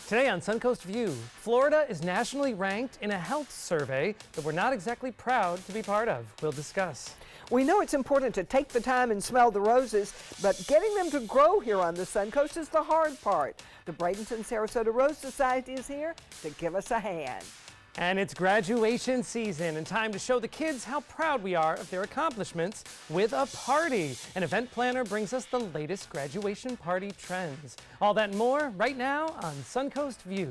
Today on Suncoast View, Florida is nationally ranked in a health survey that we're not exactly proud to be part of. We'll discuss. We know it's important to take the time and smell the roses, but getting them to grow here on the Suncoast is the hard part. The Bradenton-Sarasota Rose Society is here to give us a hand. And it's graduation season and time to show the kids how proud we are of their accomplishments with a party. An event planner brings us the latest graduation party trends. All that and more right now on Suncoast View.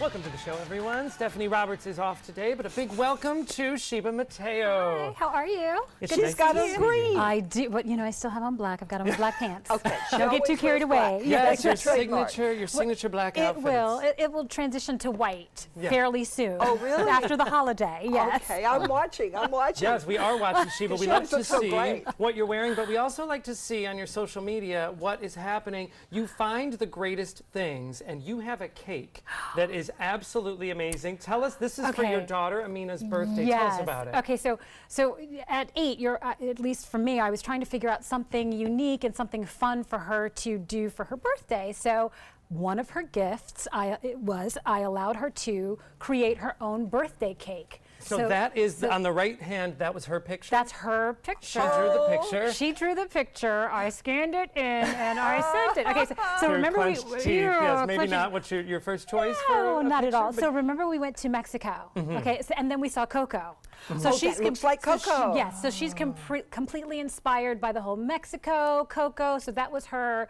Welcome to the show, everyone. Stephanie Roberts is off today, but a big welcome to Sheba Mateo. Hi, how are you? She's got a green. I do, but you know, I still have on black. I've got on black pants. Okay. Don't get too carried away. Yes, your trademark. signature black outfit. It will transition to white Yeah. fairly soon. Oh, really? After the holiday, yes. Okay, I'm watching. Yes, we are watching, Sheba. We She love to looks so see great. what you're wearing, but we also like to see on your social media what is happening. You find the greatest things, and you have a cake that is absolutely amazing. Tell us, this is for your Okay. daughter, Amina's birthday. Yes. Tell us about it. Okay, so at 8, you're at least for me, I was trying to figure out something unique and something fun for her to do for her birthday. So one of her gifts I allowed her to create her own birthday cake. So that is on the right hand. That was her picture. That's her picture. She drew the picture. She drew the picture. I scanned it in and I sent it. Okay, so Your remember clenched teeth. Yes, maybe not what your first choice for No, a not at picture, all. but- So remember we went to Mexico. Okay, and then we saw Coco. So that looks like Coco. Yes, so she's completely inspired by the whole Mexico, Coco. So that was her,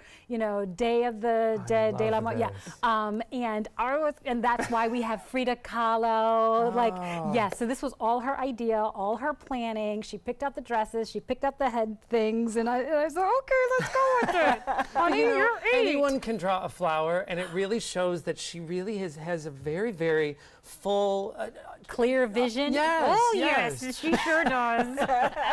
Day of the Dead, De la love Yeah, this. and that's why we have Frida Kahlo. Yes. So this was all her idea, all her planning. She picked out the dresses, she picked out the head things, and I said, okay, let's go with it. Honey, you're 8. Anyone can draw a flower, and it really shows that she really has a very, very full, Clear vision. yes, Oh, yes. yes, she sure does.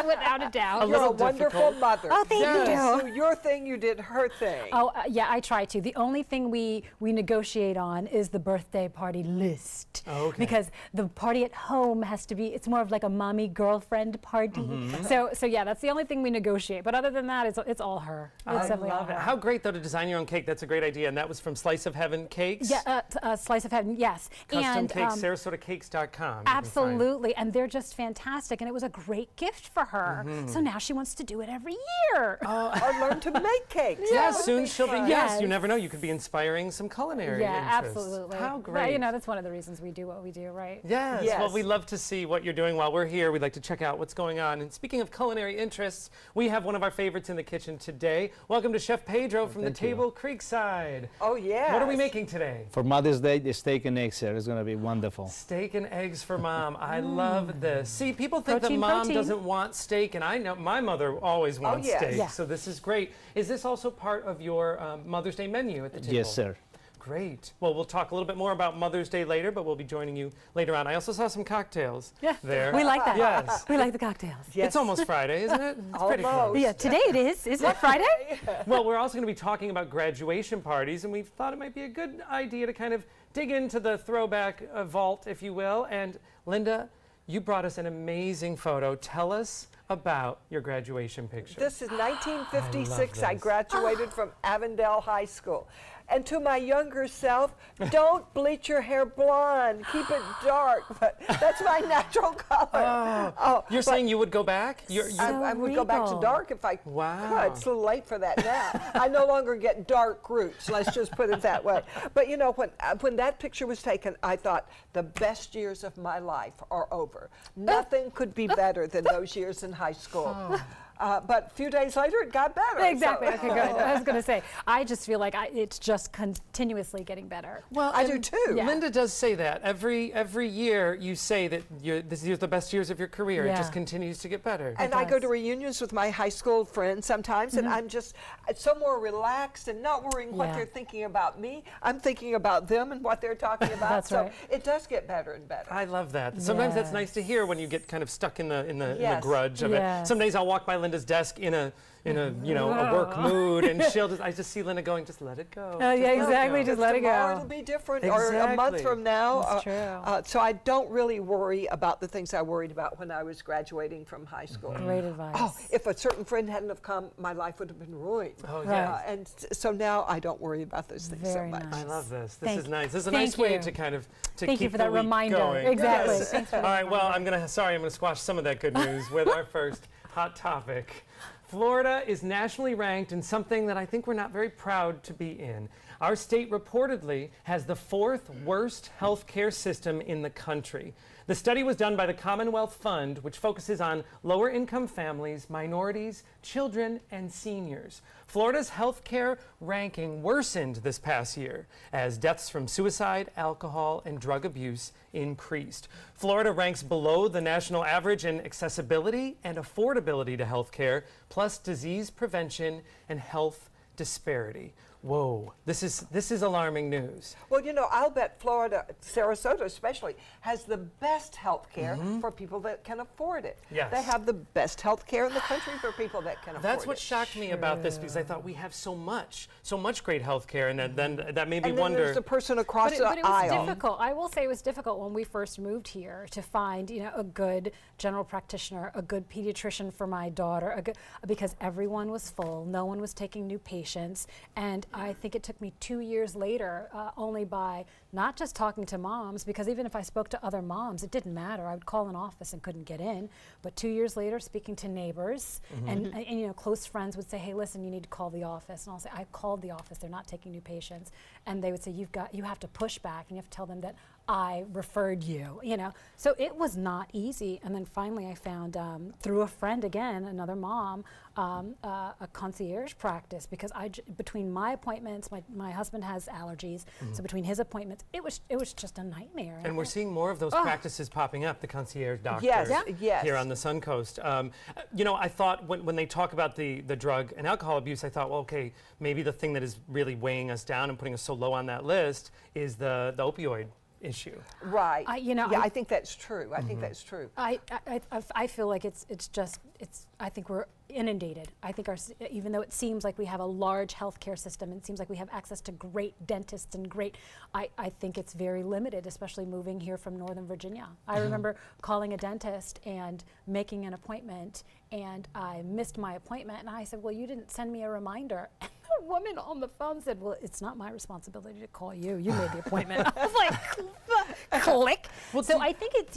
Without a doubt. A You're a little wonderful difficult. mother. Oh, thank Yes. you. You do your thing, you did her thing. Oh, yeah, I try to. The only thing we negotiate on is the birthday party list. Okay. Because the party at home has to be, it's more of like a mommy girlfriend party. So yeah, that's the only thing we negotiate. But other than that, it's all her. It's definitely all her. How great, though, to design your own cake. That's a great idea. And that was from Slice of Heaven Cakes? Yeah, Slice of Heaven, yes. Custom And, Cakes, SarasotaCakes.com. you can find. absolutely, and they're just fantastic, and it was a great gift for her. So now she wants to do it every year. Or learn to make cakes. Yeah, That would soon be she'll be, fun. yes, you never know. You could be inspiring some culinary Yeah, interests. absolutely. How But, great. that's one of the reasons we do what we do, right? Yes. Yes. Well, we love to see what you're doing while we're here. We'd like to check out what's going on. And speaking of culinary interests, we have one of our favorites in the kitchen today. Welcome to Chef Pedro from the Thank you. Table Creekside. Oh, yeah. What are we making today? For Mother's Day, the steak and eggs here is going to be wonderful. Steak and eggs for Mom. I love this. See, people think Protein, that Mom protein. doesn't want steak, and I know my mother always wants yes. steak. Yeah. So this is great. Is this also part of your Mother's Day menu at the table? Yes, sir. Great. Well, we'll talk a little bit more about Mother's Day later, but we'll be joining you later on. I also saw some cocktails there. We like that. Yes. We like the cocktails. Yes. It's almost Friday, isn't it? It's pretty Almost. close. Yeah, today it is. Isn't it Friday? Well, we're also going to be talking about graduation parties, and we thought it might be a good idea to kind of dig into the throwback vault, if you will. And Linda, you brought us an amazing photo. Tell us about your graduation picture. This is 1956. I this. graduated from Avondale High School. And to my younger self, don't bleach your hair blonde. Keep it dark. But that's my natural color. You're saying you would go back? I would go back to regal. dark if I Wow. could. It's a little late for that now. I no longer get dark roots. Let's just put it that way. But when that picture was taken, I thought the best years of my life are over. Nothing could be better than those years in high school. But a few days later, it got better. Exactly. So- Okay, good. I was going to say, I just feel like it's just continuously getting better. Well, I and do too. Yeah. Linda does say that. Every year you say that this is the best years of your career. It Yeah. just continues to get better. And I go does. to reunions with my high school friends sometimes, and I'm just so more relaxed and not worrying what Yeah. they're thinking about me. I'm thinking about them and what they're talking about. That's so right. it does get better and better. I love that. Sometimes that's nice to Yes. hear when you get kind of stuck in the Yes. grudge of Yes. it. Some days I'll walk by Linda's desk in a a work mood, and I just see Linda going, just let it go. Yeah, Just let it exactly. go." Just let it Tomorrow go. it'll be different, or a month Exactly. from now. That's true. So I don't really worry about the things I worried about when I was graduating from high school. Great advice. Oh, if a certain friend hadn't have come, my life would have been ruined. Oh, Right. yeah. So now I don't worry about those things Very so much. nice. I love this. This Thank is you. nice. This is a Thank nice way you. to kind of to Thank you keep for the that week reminder. going. Exactly. Yes. Thanks for All the right. Well, reminder. I'm gonna squash some of that good news with our first hot topic. Florida is nationally ranked in something that I think we're not very proud to be in. Our state reportedly has the 4th worst health care system in the country. The study was done by the Commonwealth Fund, which focuses on lower income families, minorities, children, and seniors. Florida's health care ranking worsened this past year as deaths from suicide, alcohol, and drug abuse increased. Florida ranks below the national average in accessibility and affordability to health care, plus disease prevention and health disparity. Whoa, this is alarming news. Well, I'll bet Florida, Sarasota especially, has the best health care for people that can afford it. Yes. They have the best health care in the country for people that can afford it. That's what shocked me about this, because I thought we have so much great health care, and then that made me And then wonder. there's the person across But the it was aisle. difficult. I will say it was difficult when we first moved here to find, a good general practitioner, a good pediatrician for my daughter, because everyone was full, no one was taking new patients, and I think it took me 2 years later, only by not just talking to moms, because even if I spoke to other moms, it didn't matter. I would call an office and couldn't get in. But 2 years later, speaking to neighbors and close friends would say, "Hey, listen, you need to call the office." And I'll say, "I called the office. They're not taking new patients." And they would say, you have to push back, and you have to tell them that I referred you, So it was not easy. And then finally I found, through a friend again, another mom, a concierge practice, because between my appointments, my husband has allergies, so between his appointments, it was just a nightmare. And we're seeing more of those practices popping up, the concierge doctors Yes, yes. here on the Suncoast. I thought when they talk about the drug and alcohol abuse, I thought, well, okay, maybe the thing that is really weighing us down and putting us so low on that list is the opioid issue. Right. I think that's true. I think that's true. I feel like I think we're inundated. I think even though it seems like we have a large healthcare system, and it seems like we have access to great dentists and I think it's very limited, especially moving here from Northern Virginia. I remember calling a dentist and making an appointment, and I missed my appointment, and I said, "Well, you didn't send me a reminder." A woman on the phone said, "Well, it's not my responsibility to call you. You made the appointment." I was like, click. So I think it's,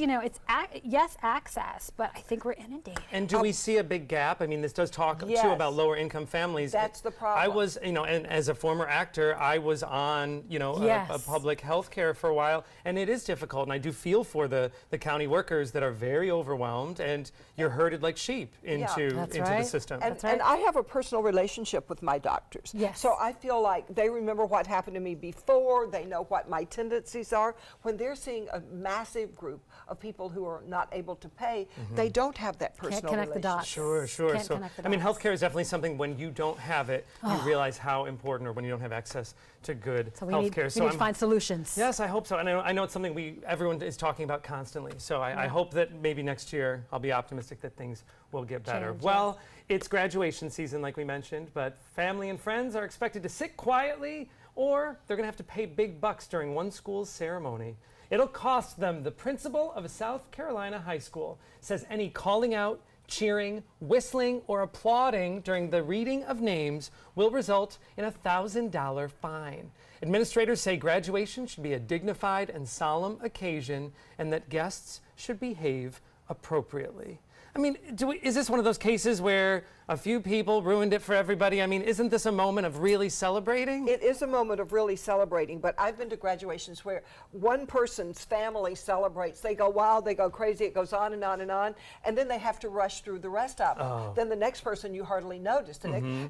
yes, access, but I think we're inundated. And do we see a big gap? I mean, this does talk too Yes. about lower income families. That's the problem. I was, and as a former actor, I was on, Yes. a public health care for a while, and it is difficult. And I do feel for the county workers that are very overwhelmed, and you're herded like sheep into That's the right. system. And, That's right. and I have a personal relationship with my doctors. Yes. So I feel like they remember what happened to me before. They know what my tendencies are. When they're seeing a massive group of people who are not able to pay, they don't have that personal Can't connect the dots. Sure. Can't So, connect the I mean, dots. healthcare is definitely something when you don't have it, you realize how important, or when you don't have access to good So we need healthcare. to find solutions. Yes, I hope so. And I know it's something everyone is talking about constantly. So I hope that maybe next year I'll be optimistic that things will get better. Change, Well, it's graduation season, like we mentioned, but family and friends are expected to sit quietly, or they're going to have to pay big bucks during one school's ceremony. It'll cost them. The principal of a South Carolina high school says any calling out, cheering, whistling, or applauding during the reading of names will result in a $1,000 fine. Administrators say graduation should be a dignified and solemn occasion, and that guests should behave appropriately. I mean, is this one of those cases where a few people ruined it for everybody? I mean, isn't this a moment of really celebrating? It is a moment of really celebrating, but I've been to graduations where one person's family celebrates. They go wild, they go crazy, it goes on and on and on, and then they have to rush through the rest of it. Then the next person you hardly notice.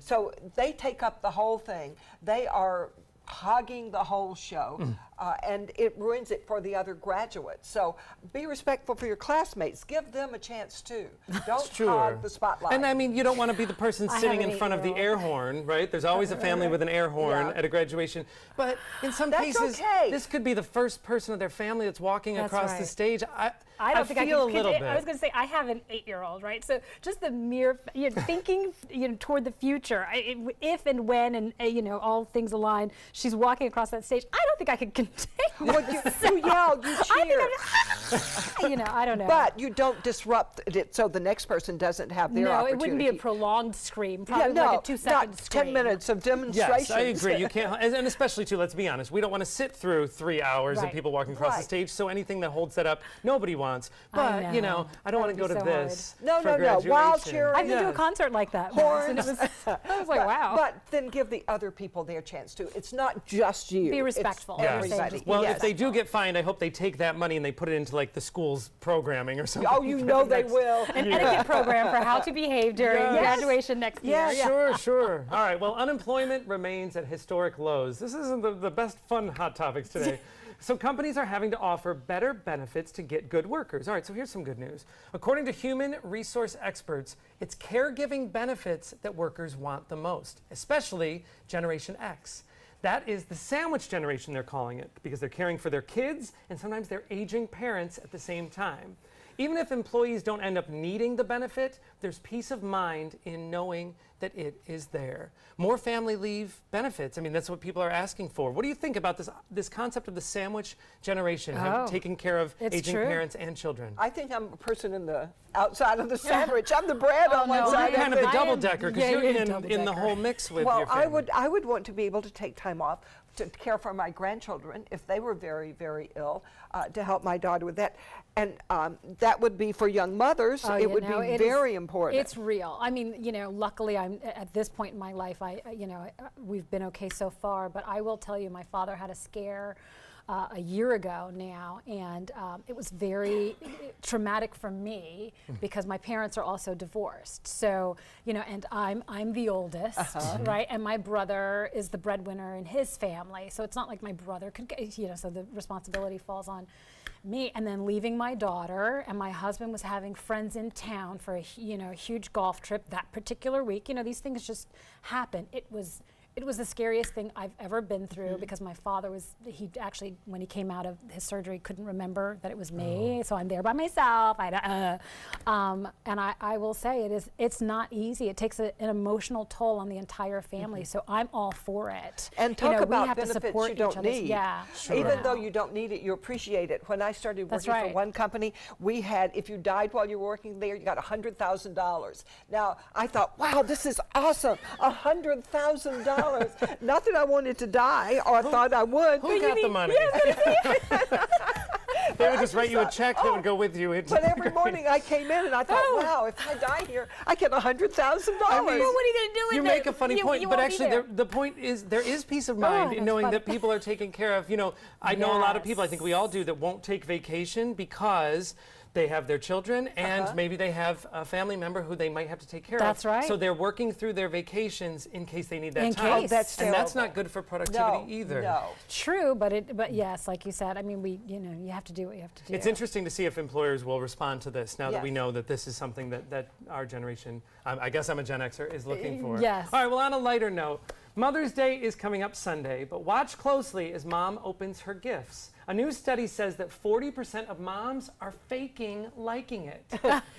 So they take up the whole thing. They are hogging the whole show. and it ruins it for the other graduates. So be respectful for your classmates. Give them a chance too. Don't hog the spotlight. And I mean, you don't want to be the person sitting have in an front of the 8-year-old. air horn, right? There's always a family with an air horn Yeah. at a graduation. But in some That's cases, okay. this could be the first person of their family that's walking That's across the right. stage. I don't think feel I could. a little bit. I was going to say I have an 8-year-old, right? So just the mere thinking, toward the future, if and when, and all things aligned, she's walking across that stage. I don't think I could contain. Well, you yell, you cheer. I don't know. But you don't disrupt it so the next person doesn't have their no, opportunity. it wouldn't be a prolonged scream. Probably Yeah, no, like a 2-second not scream. 10 minutes of demonstration. Yes, I agree. You can't, and especially too, let's be honest, we don't want to sit through 3 hours of Right. people walking across the Right. stage, so anything that holds that up, nobody wants. I But, know. I don't want to That go would to be so this. No, for no, no. Wild graduation. cheering. I've been to a Yes. concert like that once, and Horns. I was like, wow. But then give the other people their chance too. It's not just you. Be it's respectful. Yes. everybody. Just Well, Yes. if they do get fined, I hope they take that money and they put it into like the school's programming or something. Oh, you know they will. An etiquette program for how to behave during Yes. graduation next year. Yes. Sure, sure. All right, well, unemployment remains at historic lows. This isn't the best fun hot topics today. So companies are having to offer better benefits to get good workers. All right, so here's some good news. According to human resource experts, it's caregiving benefits that workers want the most, especially Generation X. That is the sandwich generation, they're calling it, because they're caring for their kids and sometimes their aging parents at the same time. Even if employees don't end up needing the benefit, there's peace of mind in knowing that it is there. More family leave benefits. I mean, that's what people are asking for. What do you think about this concept of the sandwich generation, taking care of it's aging true. parents and children? I think I'm a person in the outside of the sandwich. I'm the bread on one no, side. You're kind of the I am- double decker because yeah, you're you're a in the double-decker. whole mix with Well, your family. I would want to be able to take time off to care for my grandchildren if they were very, very ill, to help my daughter with that. And that would be for young mothers. Oh, it you would know, be it very is- important. It's real. I mean, luckily I'm at this point in my life, we've been okay so far, but I will tell you, my father had a scare a year ago now, and it was very traumatic for me because my parents are also divorced. So, and I'm the oldest, right? And my brother is the breadwinner in his family. So it's not like my brother could get, so the responsibility falls on me. And then leaving my daughter, and my husband was having friends in town for a huge golf trip that particular week. These things just happen. It was the scariest thing I've ever been through because my father he actually, when he came out of his surgery, couldn't remember that it was me. So I'm there by myself. And I will say it's not easy. It takes an emotional toll on the entire family. So I'm all for it. And talk we about have to benefits support you each don't other's- need. Yeah. Even though you don't need it, you appreciate it. When I started That's working for right. one company, we had, if you died while you were working there, you got $100,000. Now, I thought, wow, this is awesome, $100,000. Not that I wanted to die or thought I would. Who got the money? They would just write you a check that would go with you. But every morning I came in and I thought, wow, if I die here, I get $100,000. Well, what are you going to do with You it? make a funny point, you but won't be actually there. the point is there is peace of mind in that's knowing funny. that people are taken care of. I know a lot of people, I think we all Yes. do, that won't take vacation because they have their children and maybe they have a family member who they might have to take care That's of. right. So they're working through their vacations in case they need that In time. case. That's and that's terrible. not good for productivity No, either. no. True, but yes, like you said, I mean, you have to do what you have to do. It's interesting to see if employers will respond to this now that we Yes. know that this is something that our generation, I guess I'm a Gen Xer, is looking for. Yes. All right, well, on a lighter note, Mother's Day is coming up Sunday, but watch closely as mom opens her gifts. A new study says that 40% of moms are faking liking it.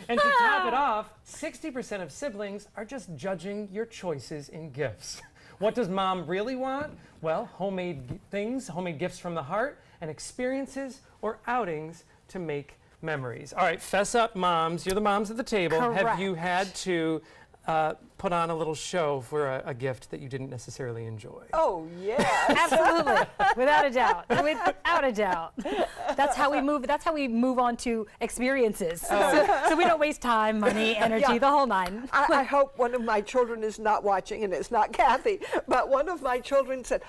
And to top it off, 60% of siblings are just judging your choices in gifts. What does mom really want? Well, homemade things, homemade gifts from the heart, and experiences or outings to make memories. All right, fess up, moms. You're the moms at the table. Have you had to put on a little show for a gift that you didn't necessarily enjoy? Oh, yeah. Absolutely, without a doubt, without a doubt. That's how we move. That's how we move on to experiences. So we don't waste time, money, energy, Yeah. the whole nine. I hope one of my children is not watching, and it's not Kathy, but one of my children said,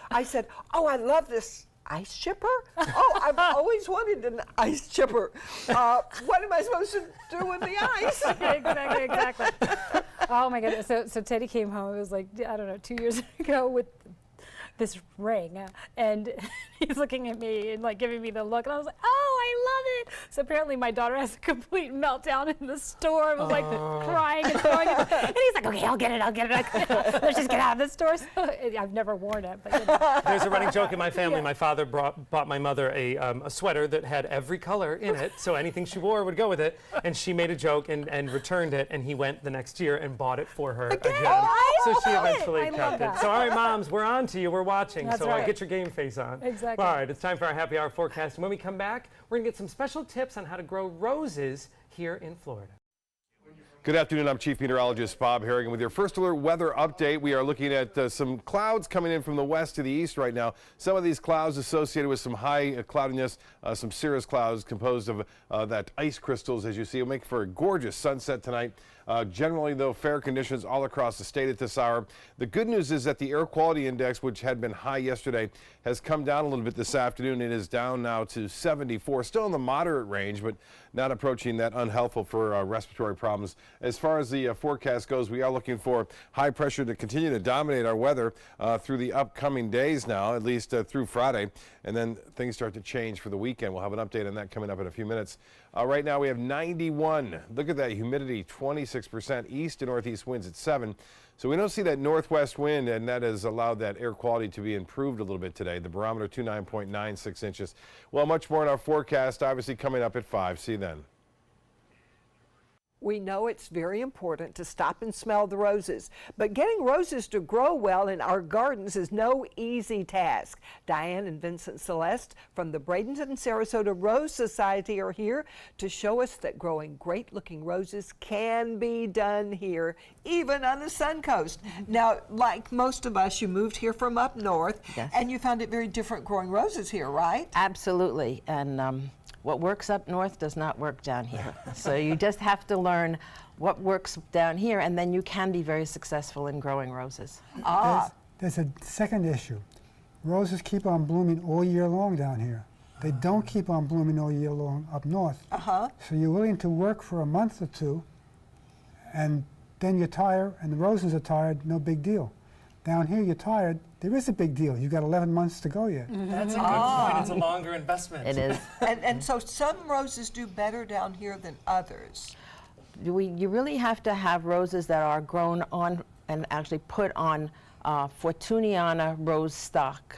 oh, I love this ice chipper. Oh, I've always wanted an ice chipper. What am I supposed to do with the ice? Exactly. Oh my goodness. So Teddy came home. It was like, I don't know, 2 years ago with this ring, and he's looking at me and like giving me the look, and I was like, oh, I love it. So apparently my daughter has a complete meltdown in the store. I was like crying and throwing it, and he's like, okay, I'll get it. Let's just get out of the store. So I've never worn it, but you know. There's a running joke in my family. My father bought my mother a sweater that had every color in it, so anything she wore would go with it. And she made a joke and returned it, and he went the next year and bought it for her again. So she eventually kept it. So all right, moms, we're on to you. We're watching. That's so right. Get your game face on. Exactly. All right, it's time for our happy hour forecast. And when we come back, we're gonna get some special tips on how to grow roses here in Florida. Good afternoon, I'm Chief Meteorologist Bob Harrigan with your first alert weather update. We are looking at some clouds coming in from the west to the east right now. Some of these clouds associated with some high cloudiness, some cirrus clouds composed of that ice crystals, as you see. Will make for a gorgeous sunset tonight. Generally, though, fair conditions all across the state at this hour. The good news is that the air quality index, which had been high yesterday, has come down a little bit this afternoon. It is down now to 74, still in the moderate range, but not approaching that unhelpful for respiratory problems. As far as the forecast goes, we are looking for high pressure to continue to dominate our weather through the upcoming days now, at least through Friday, and then things start to change for the weekend. We'll have an update on that coming up in a few minutes. Right now we have 91. Look at that humidity, 26%, east to northeast winds at 7. So we don't see that northwest wind, and that has allowed that air quality to be improved a little bit today. The barometer 29.96 inches. Well, much more in our forecast, obviously coming up at 5. See you then. We know it's very important to stop and smell the roses, but getting roses to grow well in our gardens is no easy task. Diane and Vincent Celeste from the Bradenton Sarasota Rose Society are here to show us that growing great-looking roses can be done here, even on the Suncoast. Now, like most of us, you moved here from up north, Yes. and you found it very different growing roses here, right? Absolutely, and what works up north does not work down here. So you just have to learn what works down here, and then you can be very successful in growing roses. There's a second issue. Roses keep on blooming all year long down here. They don't keep on blooming all year long up north. So you're willing to work for a month or two, and then you're tired, and the roses are tired, no big deal. Down here, you're tired, there is a big deal. You've got 11 months to go yet. That's a good point. It's a longer investment. It is. And so some roses do better down here than others. You really have to have roses that are grown on and actually put on Fortuniana rose stock.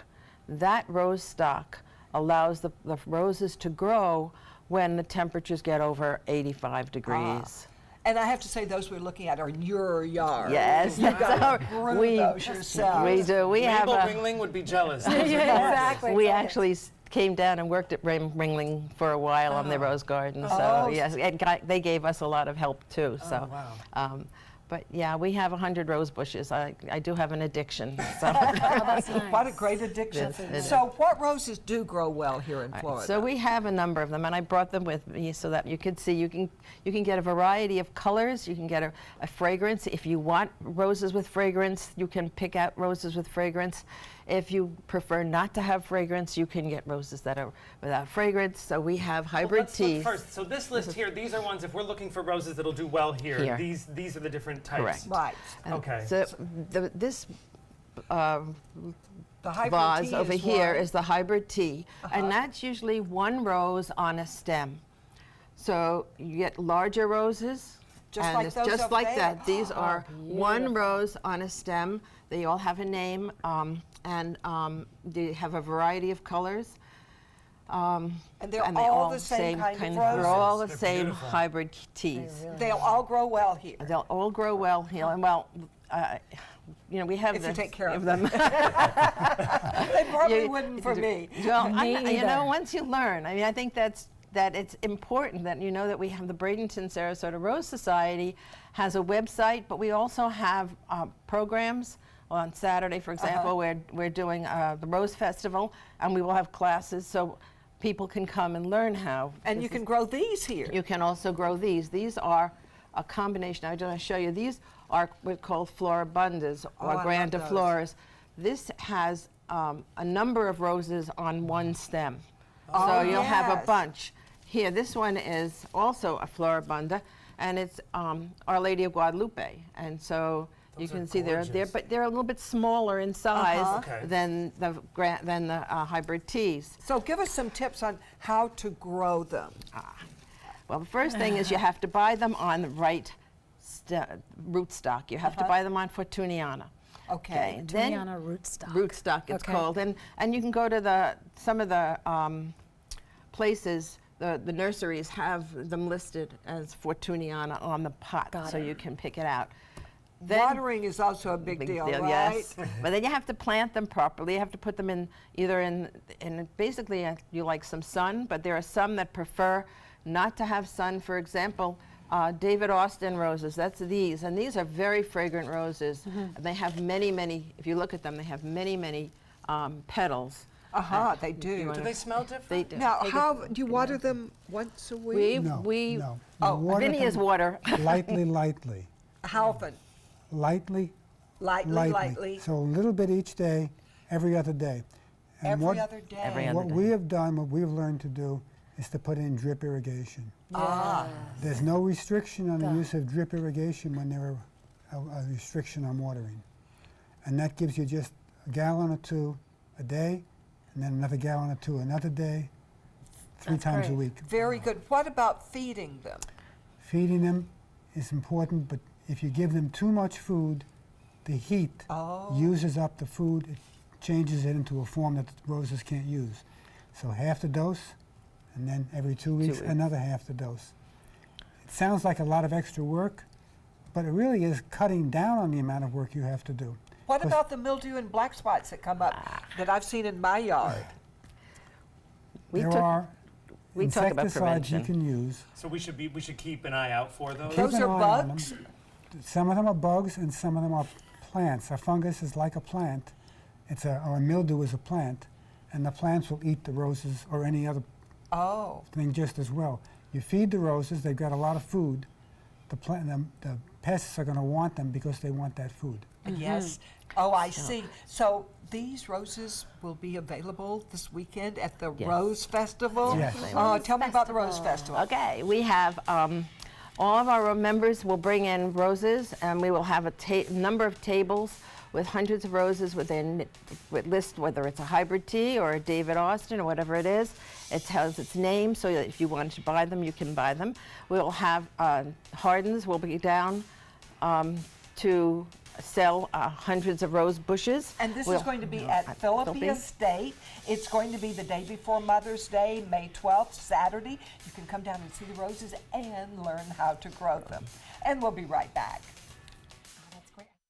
That rose stock allows the roses to grow when the temperatures get over 85 degrees. And I have to say, those we're looking at are in your yard. Yes, You've got to that's groom we those yourself. We do. We have Mabel a, Ringling would be jealous. Yeah, exactly. we actually came down and worked at Ringling for a while on the rose garden. So yes, and they gave us a lot of help too. So, but yeah, we have 100 rose bushes. I do have an addiction. So. That's nice. What a great addiction. Yes, So what roses do grow well here in Florida? So we have a number of them, and I brought them with me so that you could see. You can get a variety of colors. You can get a fragrance. If you want roses with fragrance, you can pick out roses with fragrance. If you prefer not to have fragrance, you can get roses that are without fragrance. So we have hybrid Let's look teas. first. So this list here, these are ones, if we're looking for roses that'll do well here, these are the different types. Correct. Right. And Okay. So this The hybrid vase tea over is here one. is the hybrid tea, and that's usually one rose on a stem. So you get larger roses, Just and like it's those just over like there. that. These are one rose on a stem. They all have a name, and they have a variety of colors. And they're and they all the same kind of They're all the They're same beautiful. hybrid teas. They'll all grow well here. They'll all grow well here, and well, you know, we have If you the- take care of them. They probably You- wouldn't for me. Well, Me you know, either. once you learn, I mean, I think that it's important that you know that we have the Bradenton Sarasota Rose Society has a website, but we also have programs. On Saturday, for example, we're doing the Rose Festival, and we will have classes so people can come and learn how. And you can grow these here. You can also grow these. These are a combination. I'm going to show you. These are what are called floribundas I or love granda those. flores. This has a number of roses on one stem. Oh, So you'll have a yes. bunch. Here, this one is also a floribunda, and it's Our Lady of Guadalupe. And so You Those are can see they're there, gorgeous. but they're a little bit smaller in size Okay. than the hybrid teas. So give us some tips on how to grow them. Well, the first thing is you have to buy them on the right rootstock. You have to buy them on Fortuniana. Okay. Then Fortuniana rootstock. rootstock, it's Okay. called, and you can go to some of the places. The nurseries have them listed as Fortuniana on the pot, Got so it. you can pick it out. Watering is also a big deal, right? Yes. But then you have to plant them properly. You have to put them in either in basically you like some sun, but there are some that prefer not to have sun. For example, David Austin roses, that's these, and these are very fragrant roses. And they have many, if you look at them, they have many petals. They do. Do they smell different? They do. Now, how do you water them once a week? No, we no. Oh, You water Vinny is them water. lightly. How often? Lightly. Lightly. So a little bit each day, every other day. And Every other day. Every other what day. we have done, what we've learned to do, is to put in drip irrigation. There's no restriction on the use of drip irrigation when there are a restriction on watering. And that gives you just a gallon or two a day, and then another gallon or two another day, three times a week. Very good. What about feeding them? Feeding them is important, but if you give them too much food, the heat uses up the food. It changes it into a form that the roses can't use. So half the dose, and then every 2 weeks, another half the dose. It sounds like a lot of extra work, but it really is cutting down on the amount of work you have to do. What about the mildew and black spots that come up that I've seen in my yard? There are we talk about insecticides you prevention. can use. So we should keep an eye out for those. Those Keep an are eye on bugs? them. Some of them are bugs and some of them are plants. A fungus is like a plant. Or a mildew is a plant, and the plants will eat the roses or any other thing just as well. You feed the roses, they've got a lot of food. The pests are going to want them because they want that food. Yes. Oh, I see. So these roses will be available this weekend at the Rose Festival? Yes. Tell me about the Rose Festival. Okay, we have all of our members will bring in roses, and we will have a number of tables with hundreds of roses with list whether it's a hybrid tea or a David Austin or whatever it is. It tells its name, so that if you wanted to buy them, you can buy them. We'll have Hardens will be down to sell hundreds of rose bushes. And this is going to be at Philippi Estate. It's going to be the day before Mother's Day, May 12th, Saturday. You can come down and see the roses and learn how to grow them. And we'll be right back.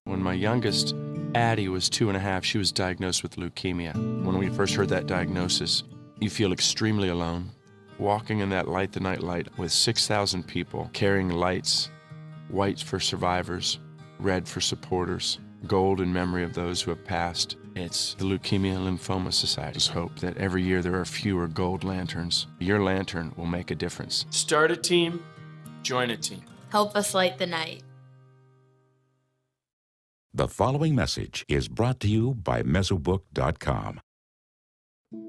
When my youngest, Addie, was 2.5, she was diagnosed with leukemia. When we first heard that diagnosis, you feel extremely alone. Walking in that Light the Night light with 6,000 people carrying lights, white for survivors, red for supporters, gold in memory of those who have passed. It's the Leukemia and Lymphoma Society's hope that every year there are fewer gold lanterns. Your lantern will make a difference. Start a team, join a team. Help us light the night. The following message is brought to you by Mesobook.com.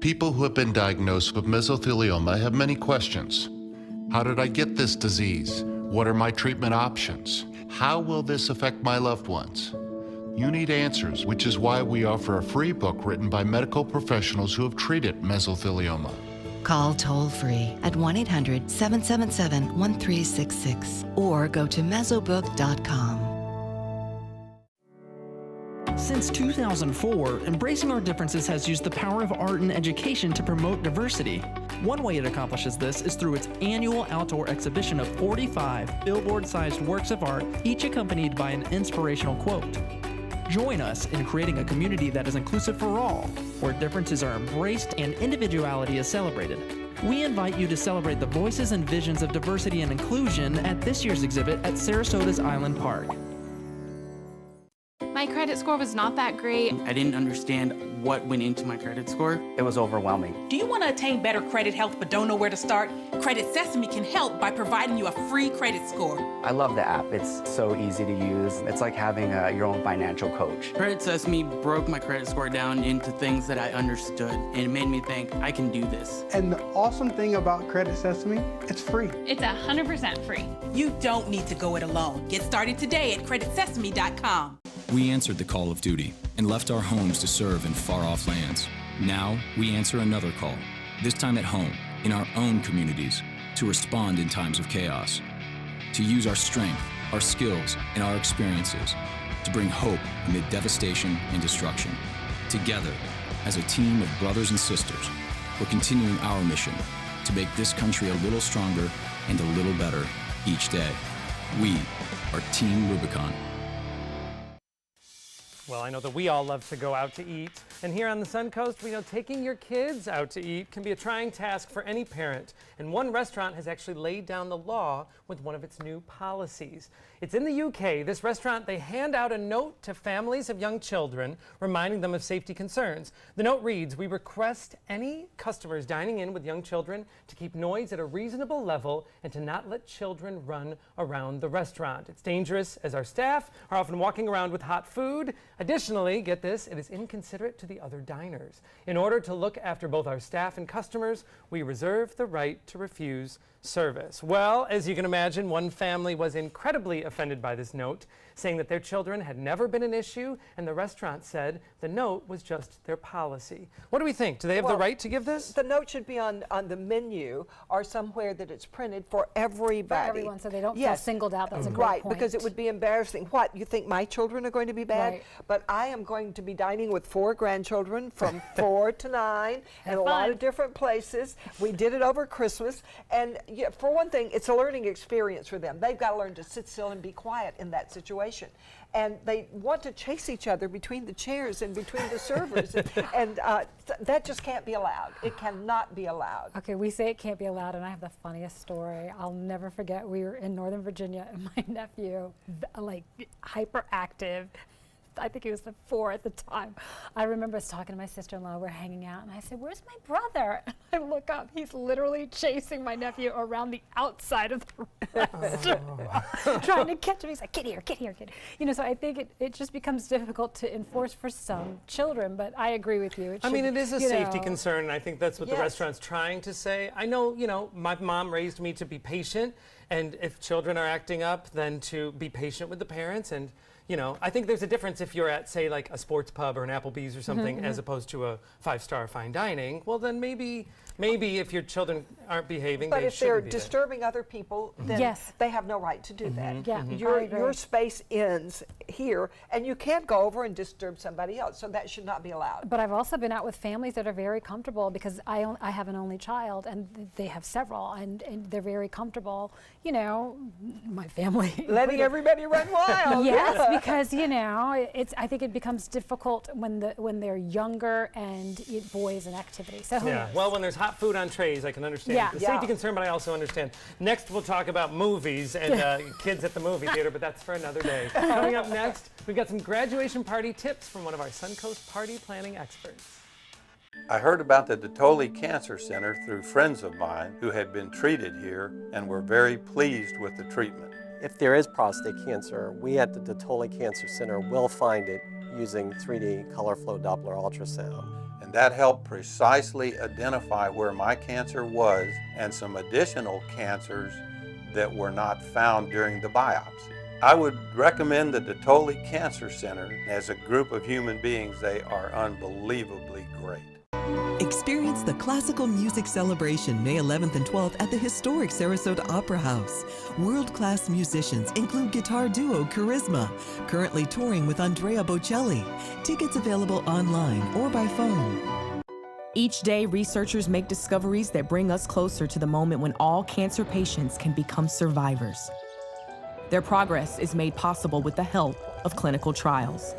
People who have been diagnosed with mesothelioma have many questions. How did I get this disease? What are my treatment options? How will this affect my loved ones? You need answers, which is why we offer a free book written by medical professionals who have treated mesothelioma. Call toll-free at 1-800-777-1366 or go to Mesobook.com. Since 2004, Embracing Our Differences has used the power of art and education to promote diversity. One way it accomplishes this is through its annual outdoor exhibition of 45 billboard-sized works of art, each accompanied by an inspirational quote. Join us in creating a community that is inclusive for all, where differences are embraced and individuality is celebrated. We invite you to celebrate the voices and visions of diversity and inclusion at this year's exhibit at Sarasota's Island Park. My credit score was not that great. I didn't understand what went into my credit score. It was overwhelming. Do you want to attain better credit health but don't know where to start? Credit Sesame can help by providing you a free credit score. I love the app. It's so easy to use. It's like having your own financial coach. Credit Sesame broke my credit score down into things that I understood, and it made me think, I can do this. And the awesome thing about Credit Sesame, it's free. It's 100% free. You don't need to go it alone. Get started today at creditsesame.com. We answered the call of duty and left our homes to serve in far-off lands. Now, we answer another call, this time at home, in our own communities, to respond in times of chaos, to use our strength, our skills, and our experiences to bring hope amid devastation and destruction. Together, as a team of brothers and sisters, we're continuing our mission to make this country a little stronger and a little better each day. We are Team Rubicon. Well, I know that we all love to go out to eat. And here on the Suncoast, we know taking your kids out to eat can be a trying task for any parent. And one restaurant has actually laid down the law with one of its new policies. It's in the UK. This restaurant, they hand out a note to families of young children, reminding them of safety concerns. The note reads, "We request any customers dining in with young children to keep noise at a reasonable level and to not let children run around the restaurant. It's dangerous as our staff are often walking around with hot food. Additionally, get this, it is inconsiderate to the other diners. In order to look after both our staff and customers, we reserve the right to refuse service." Well, as you can imagine, one family was incredibly offended by this note, saying that their children had never been an issue, and the restaurant said the note was just their policy. What do we think? Do they have the right to give this? The note should be on the menu or somewhere that it's printed for everybody. For everyone, so they don't feel singled out. That's a great right, point. because it would be embarrassing. What, you think my children are going to be bad? Right. But I am going to be dining with 4 grandchildren from 4 to 9 in a lot of different places. We did it over Christmas, and for one thing, it's a learning experience for them. They've got to learn to sit still and be quiet in that situation. And they want to chase each other between the chairs and between the servers, and that just can't be allowed. It cannot be allowed. Okay, we say it can't be allowed, and I have the funniest story. I'll never forget. We were in Northern Virginia, and my nephew, like hyperactive, I think he was 4 at the time. I remember us talking to my sister-in-law. We're hanging out, and I said, "Where's my brother?" And I look up. He's literally chasing my nephew around the outside of the restaurant, trying to catch him. He's like, "Get here, get here, get here." You know, so I think it just becomes difficult to enforce for some children, but I agree with you. I mean, it is a safety concern, and I think that's what the restaurant's trying to say. I know, my mom raised me to be patient, and if children are acting up, then to be patient with the parents. And I think there's a difference if you're at, say, like a sports pub or an Applebee's or something, as opposed to a 5-star fine dining. Well, then maybe if your children aren't behaving, but they if they're shouldn't be disturbing other people, then they have no right to do that. Yeah, your space ends here, and you can't go over and disturb somebody else. So that should not be allowed. But I've also been out with families that are very comfortable, because I have an only child, and they have several, and they're very comfortable. My family letting everybody run wild. Yes, because I think it becomes difficult when they're younger and boys and activity. So well, when there's hot food on trays, I can understand the safety concern, but I also understand. Next, we'll talk about movies and kids at the movie theater, but that's for another day. Coming up next, we've got some graduation party tips from one of our Suncoast party planning experts. I heard about the Datoli Cancer Center through friends of mine who had been treated here and were very pleased with the treatment. If there is prostate cancer, we at the Datoli Cancer Center will find it using 3D color flow Doppler ultrasound. And that helped precisely identify where my cancer was and some additional cancers that were not found during the biopsy. I would recommend the Datoli Cancer Center. As a group of human beings, they are unbelievably great. Experience the Classical Music Celebration May 11th and 12th at the historic Sarasota Opera House. World-class musicians include guitar duo Charisma, currently touring with Andrea Bocelli. Tickets available online or by phone. Each day, researchers make discoveries that bring us closer to the moment when all cancer patients can become survivors. Their progress is made possible with the help of clinical trials.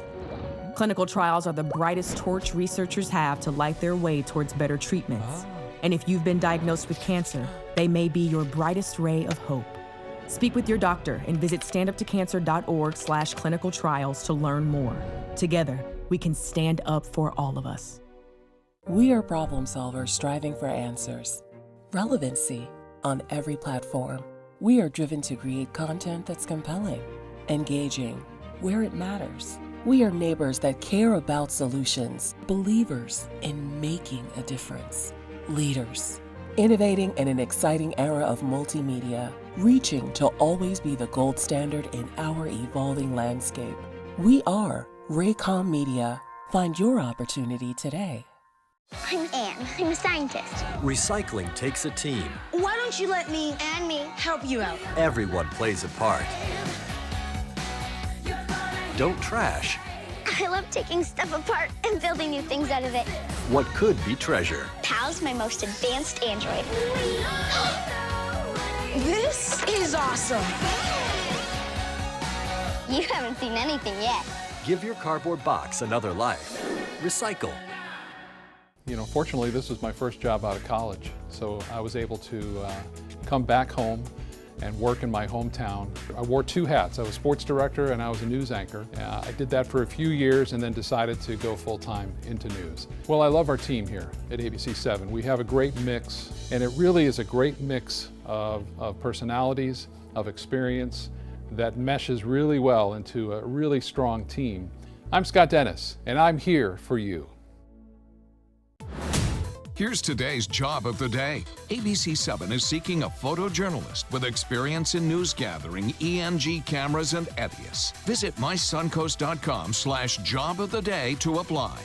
Clinical trials are the brightest torch researchers have to light their way towards better treatments. And if you've been diagnosed with cancer, they may be your brightest ray of hope. Speak with your doctor and visit standuptocancer.org/clinical trials to learn more. Together, we can stand up for all of us. We are problem solvers striving for answers. Relevancy on every platform. We are driven to create content that's compelling, engaging, where it matters. We are neighbors that care about solutions, believers in making a difference, leaders, innovating in an exciting era of multimedia, reaching to always be the gold standard in our evolving landscape. We are Raycom Media. Find your opportunity today. I'm Anne. I'm a scientist. Recycling takes a team. Why don't you let me and me help you out? Everyone plays a part. Don't trash I love taking stuff apart and building new things out of it. what could be treasure. Pal's my most advanced android. This is awesome. You haven't seen anything yet. Give your cardboard box another life. Recycle. You know, fortunately, this was my first job out of college, so I was able to come back home and work in my hometown. I wore two hats. I was sports director and I was a news anchor. I did that for a few years and then decided to go full-time into news. Well, I love our team here at ABC7. We have a great mix, and it really is a great mix of personalities, of experience, that meshes really well into a really strong team. I'm Scott Dennis, and I'm here for you. Here's today's job of the day. ABC7 is seeking a photojournalist with experience in news gathering, ENG cameras, and ETIAS. Visit mysuncoast.com/job of the day to apply.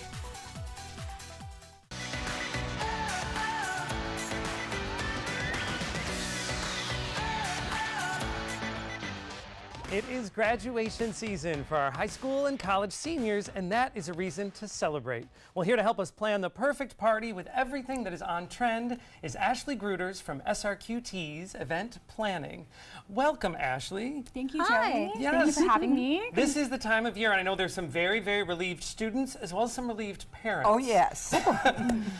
It is graduation season for our high school and college seniors, and that is a reason to celebrate. Well, here to help us plan the perfect party with everything that is on trend is Ashley Gruters from SRQT's Event Planning. Welcome, Ashley. Thank you, Hi. Joey. Yes. Thank you for having me. This is the time of year, and I know there's some very, very relieved students as well as some relieved parents. Oh, yes.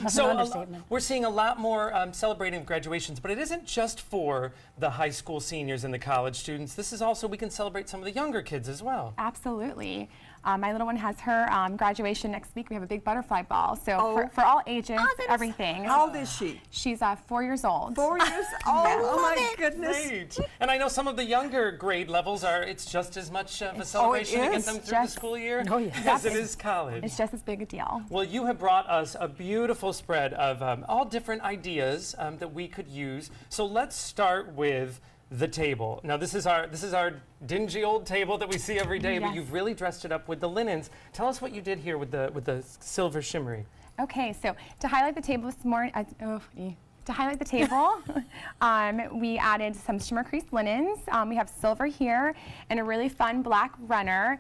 So we're seeing a lot more celebrating graduations, but it isn't just for the high school seniors and the college students. This is also, we can celebrate some of the younger kids as well. Absolutely. My little one has her graduation next week. We have a big butterfly ball. So for all ages, everything. How old is she? She's 4 years old. 4 years old? Oh, my goodness. Great. And I know some of the younger grade levels it's just as much of a celebration to get them through the school year as it is college. It's just as big a deal. Well, you have brought us a beautiful spread of all different ideas that we could use. So let's start with the table. Now this is our dingy old table that we see every day, but you've really dressed it up with the linens. Tell us what you did here with the silver shimmery. Okay, so to highlight the table this morning, to highlight the table, we added some shimmer crease linens. We have silver here and a really fun black runner.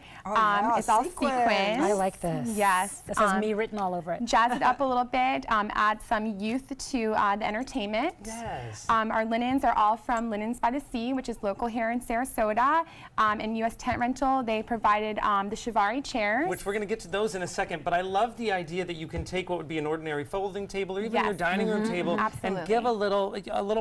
It's all sequins. I like this. Yes. This has me written all over it. Jazz it up a little bit, add some youth to the entertainment. Yes. Our linens are all from Linens by the Sea, which is local here in Sarasota. And U.S. Tent Rental, they provided the Shivari chairs. Which we're going to get to those in a second, but I love the idea that you can take what would be an ordinary folding table or even your dining room table and give a little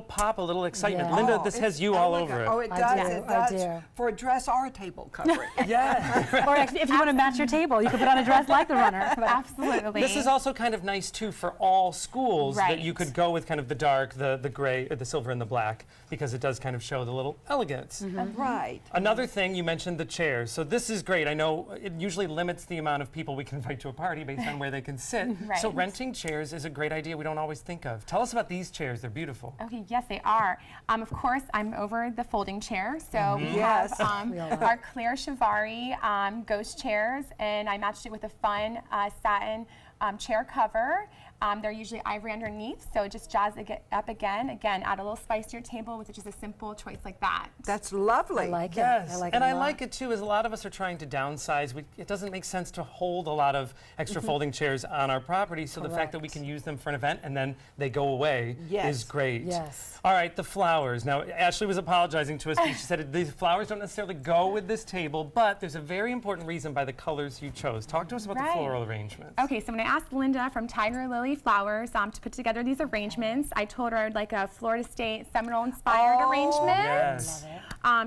pop, a little excitement. Linda, this has you all over it. Oh, it does. I do. For a dress or a table covering. Yeah. Or if you want to match your table, you can put on a dress like the runner. Absolutely. This is also kind of nice too for all schools that you could go with kind of the dark, the gray, or the silver and the black, because it does kind of show the little elegance. Right. Another thing, you mentioned the chairs. So this is great. I know it usually limits the amount of people we can invite to a party based on where they can sit. So renting chairs is a great idea we don't always think of. Tell us about these chairs. They're beautiful. Okay, yes, they are. Of course, I'm over the folding chair. So we have our clear Shivari ghost chairs, and I matched it with a fun satin chair cover. They're usually ivory underneath, so just jazz it up again. Again, add a little spice to your table with just a simple choice like that. That's lovely. I like it. Yes, I like and it I like it too, as a lot of us are trying to downsize. It doesn't make sense to hold a lot of extra folding chairs on our property, so the fact that we can use them for an event and then they go away is great. Yes. All right, the flowers. Now, Ashley was apologizing to us because she said these flowers don't necessarily go with this table, but there's a very important reason by the colors you chose. Talk to us about the floral arrangements. Okay, so when I asked Linda from Tiger Lily Flowers to put together these arrangements, I told her I'd like a Florida State Seminole-inspired arrangement. Yes.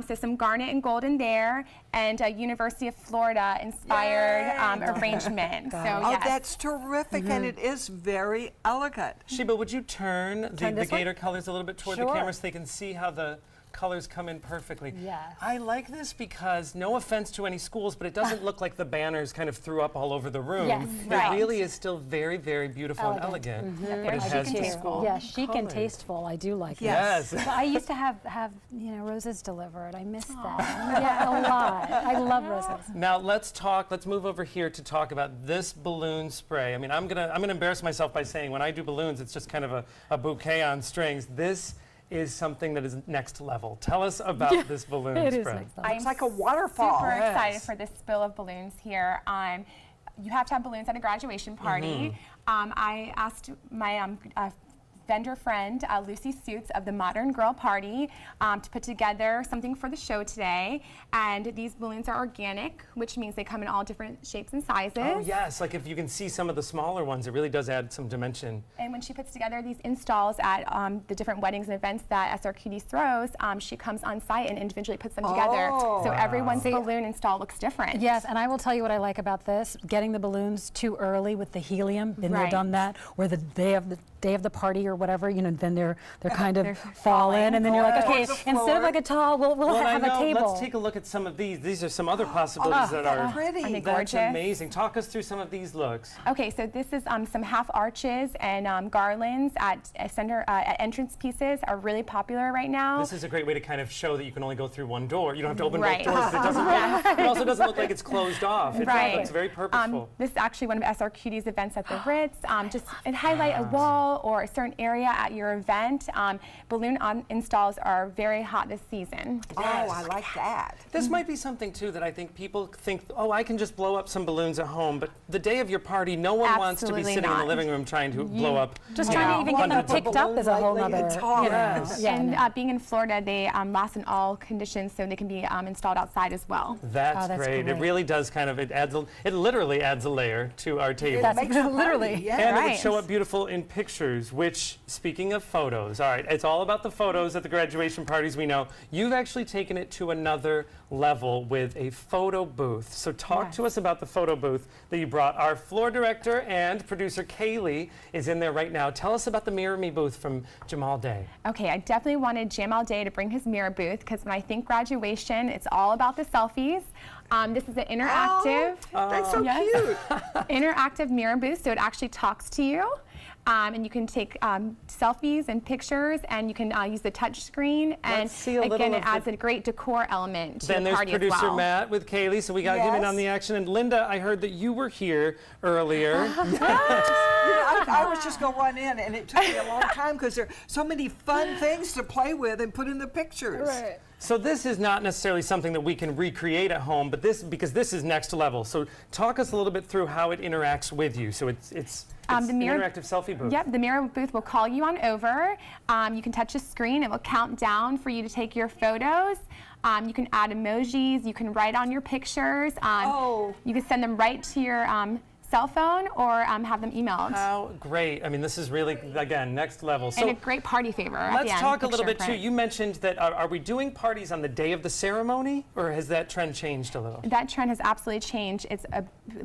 So some garnet and gold in there, and a University of Florida inspired arrangement. That's terrific, and it is very elegant. Sheba, would you turn the gator colors a little bit toward the camera so they can see how the colors come in perfectly. Yes. I like this because, no offense to any schools, but it doesn't look like the banners kind of threw up all over the room. Yes, it really is still very, very beautiful and elegant. But it has the school. Yeah, chic and tasteful. I do like Yes. that. I used to have roses delivered. I miss that. Yeah, a lot. I love roses. Now let's move over here to talk about this balloon spray. I mean, I'm gonna embarrass myself by saying when I do balloons, it's just kind of a bouquet on strings. This is something that is next level. Tell us about this balloon spray. It's like a waterfall. Super excited for this spill of balloons here. You have to have balloons at a graduation party. I asked my vendor friend, Lucy Suits of the Modern Girl Party, to put together something for the show today. And these balloons are organic, which means they come in all different shapes and sizes. Oh yes, like if you can see some of the smaller ones, it really does add some dimension. And when she puts together these installs at the different weddings and events that SR Cuties throws, she comes on site and individually puts them together. So everyone's balloon install looks different. Yes, and I will tell you what I like about this, getting the balloons too early with the helium. Been there, done that, where the day of the party or whatever, then they're kind of fall in, and then you're like, okay, instead of like a tall, we'll have a table. Let's take a look at some of these. These are some other possibilities that are pretty. Aren't they That's gorgeous? amazing. Talk us through some of these looks. Okay, so this is some half arches and garlands at entrance pieces are really popular right now. This is a great way to kind of show that you can only go through one door. You don't have to open both doors. It also doesn't look like it's closed off. It looks very purposeful. This is actually one of SR Cuties events at the Ritz. Just highlight a wall or a certain area at your event. Balloon installs are very hot this season. Oh, I like that. This might be something too that I think people think, oh, I can just blow up some balloons at home, but the day of your party, no one wants to be sitting in the living room trying to blow up. Just trying to even get them picked up is a whole other. And being in Florida, they last in all conditions, so they can be installed outside as well. That's great. It really does kind of, it literally adds a layer to our table. That's literally. And it would show up beautiful in pictures, which, speaking of photos, all right, it's all about the photos at the graduation parties, we know. You've actually taken it to another level with a photo booth. So talk to us about the photo booth that you brought. Our floor director and producer Kaylee is in there right now. Tell us about the Mirror Me booth from Jamal Day. Okay, I definitely wanted Jamal Day to bring his mirror booth because when I think graduation, it's all about the selfies. This is an interactive, that's so cute. interactive mirror booth, so it actually talks to you. And you can take selfies and pictures, and you can use the touch screen. And again, it adds a great decor element to the party as well. Then there's producer Matt with Kaylee, so we got him in on the action. And Linda, I heard that you were here earlier. I was just going to run in, and it took me a long time because there are so many fun things to play with and put in the pictures. Right. So this is not necessarily something that we can recreate at home, but because this is next level. So talk us a little bit through how it interacts with you. So it's an interactive selfie booth. Yep, the mirror booth will call you on over. You can touch a screen. It will count down for you to take your photos. You can add emojis. You can write on your pictures. You can send them right to your cell phone or have them emailed. How great. I mean, this is really, again, next level. So, and a great party favor at let's the end, talk a little bit, print. too. You mentioned that, are we doing parties on the day of the ceremony, or has that trend changed a little? That trend has absolutely changed. It's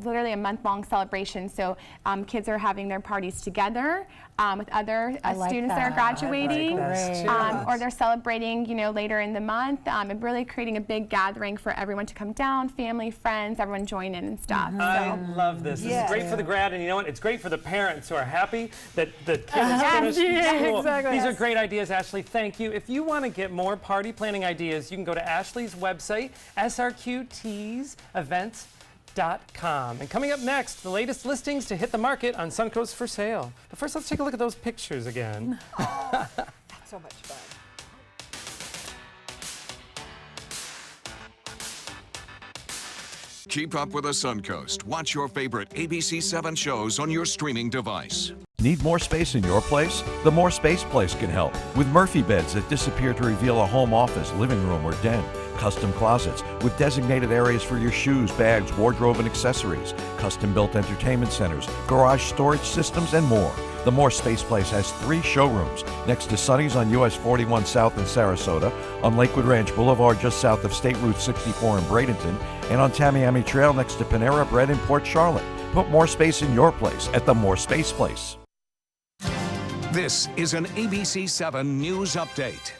literally a month-long celebration, so kids are having their parties together with other students that are graduating, or they're celebrating, later in the month, and really creating a big gathering for everyone to come down, family, friends, everyone join in and stuff. I love this. This is great for the grad, and you know what? It's great for the parents who are happy that the kids finished school. These are great ideas, Ashley. Thank you. If you want to get more party planning ideas, you can go to Ashley's website, srqtsevents.com. And coming up next, the latest listings to hit the market on Suncoast for sale. But first, let's take a look at those pictures again. That's so much fun. Keep up with the Suncoast. Watch your favorite ABC7 shows on your streaming device. Need more space in your place? The More Space Place can help. With Murphy beds that disappear to reveal a home office, living room, or den. Custom closets with designated areas for your shoes, bags, wardrobe, and accessories. Custom-built entertainment centers, garage storage systems, and more. The More Space Place has 3 showrooms next to Sunny's on US 41 South in Sarasota, on Lakewood Ranch Boulevard just south of State Route 64 in Bradenton, and on Tamiami Trail next to Panera Bread in Port Charlotte. Put more space in your place at the More Space Place. This is an ABC7 News Update.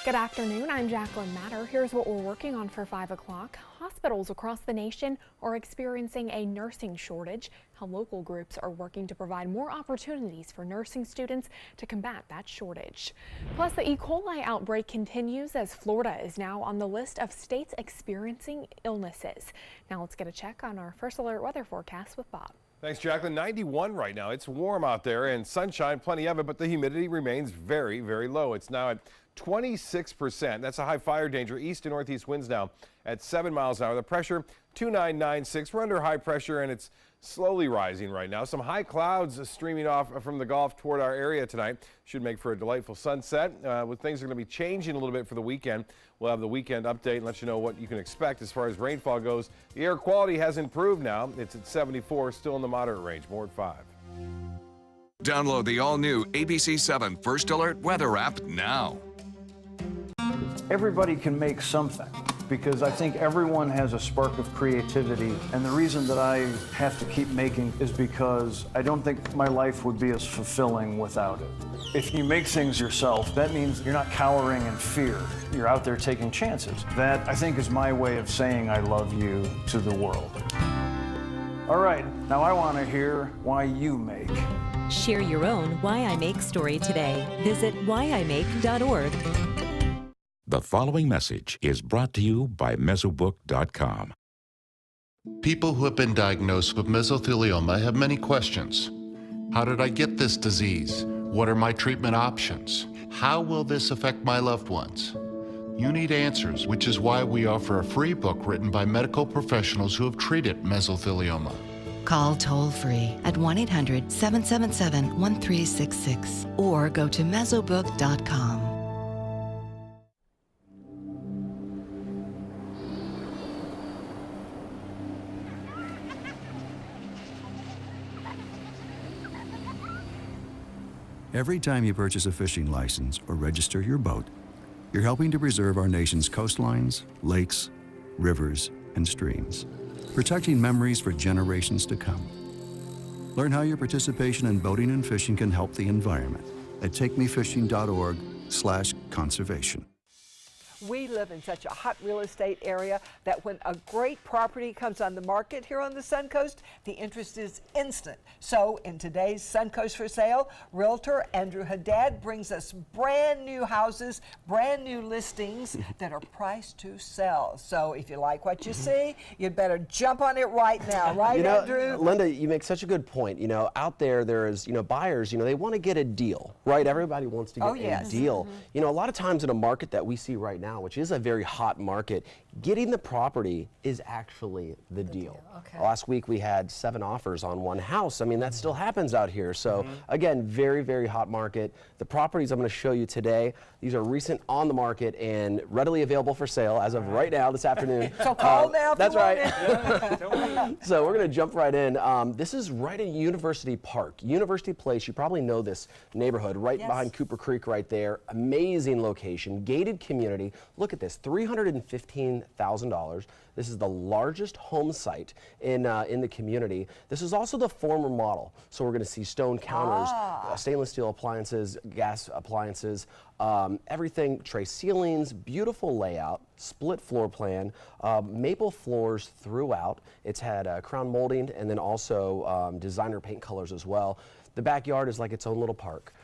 Good afternoon, I'm Jacqueline Matter. Here's what we're working on for 5 o'clock. Hospitals across the nation are experiencing a nursing shortage. How local groups are working to provide more opportunities for nursing students to combat that shortage. Plus, the E. coli outbreak continues as Florida is now on the list of states experiencing illnesses. Now let's get a check on our first alert weather forecast with Bob. Thanks, Jacqueline. 91 right now. It's warm out there and sunshine, plenty of it, but the humidity remains very, very low. It's now at 26%. That's a high fire danger. East and northeast winds now at 7 miles an hour. The pressure 2996. We're under high pressure and it's slowly rising right now. Some high clouds streaming off from the Gulf toward our area tonight. Should make for a delightful sunset. With things are going to be changing a little bit for the weekend. We'll have the weekend update and let you know what you can expect as far as rainfall goes. The air quality has improved now. It's at 74, still in the moderate range, more at 5. Download the all-new ABC 7 First Alert weather app now. Everybody can make something, because I think everyone has a spark of creativity, and the reason that I have to keep making is because I don't think my life would be as fulfilling without it. If you make things yourself, that means you're not cowering in fear. You're out there taking chances. That, I think, is my way of saying I love you to the world. All right, now I want to hear why you make. Share your own Why I Make story today. Visit whyimake.org. The following message is brought to you by Mesobook.com. People who have been diagnosed with mesothelioma have many questions. How did I get this disease? What are my treatment options? How will this affect my loved ones? You need answers, which is why we offer a free book written by medical professionals who have treated mesothelioma. Call toll-free at 1-800-777-1366 or go to Mesobook.com. Every time you purchase a fishing license or register your boat, you're helping to preserve our nation's coastlines, lakes, rivers, and streams, protecting memories for generations to come. Learn how your participation in boating and fishing can help the environment at takemefishing.org/conservation. We live in such a hot real estate area that when a great property comes on the market here on the Suncoast, the interest is instant. So in today's Suncoast for Sale, Realtor Andrew Haddad brings us brand new houses, brand new listings that are priced to sell. So if you like what you see, you'd better jump on it right now, right, Andrew? Linda, you make such a good point. You know, out there is, buyers, they want to get a deal, right? Everybody wants to get a deal. A lot of times in a market that we see right now, which is a very hot market, getting the property is actually the deal. Okay. Last week we had 7 offers on one house. I mean, that still happens out here. So again, very, very hot market. The properties I'm going to show you today, these are recent on the market and readily available for sale as of right now this afternoon. So call now. That's right. So we're going to jump right in. This is right in University Park, University Place. You probably know this neighborhood right behind Cooper Creek right there. Amazing location, gated community. Look at this, $315,000. This is the largest home site in the community. This is also the former model. So we're going to see stone counters, stainless steel appliances, gas appliances, everything, tray ceilings, beautiful layout, split floor plan, maple floors throughout. It's had crown molding and then also designer paint colors as well. The backyard is like its own little park.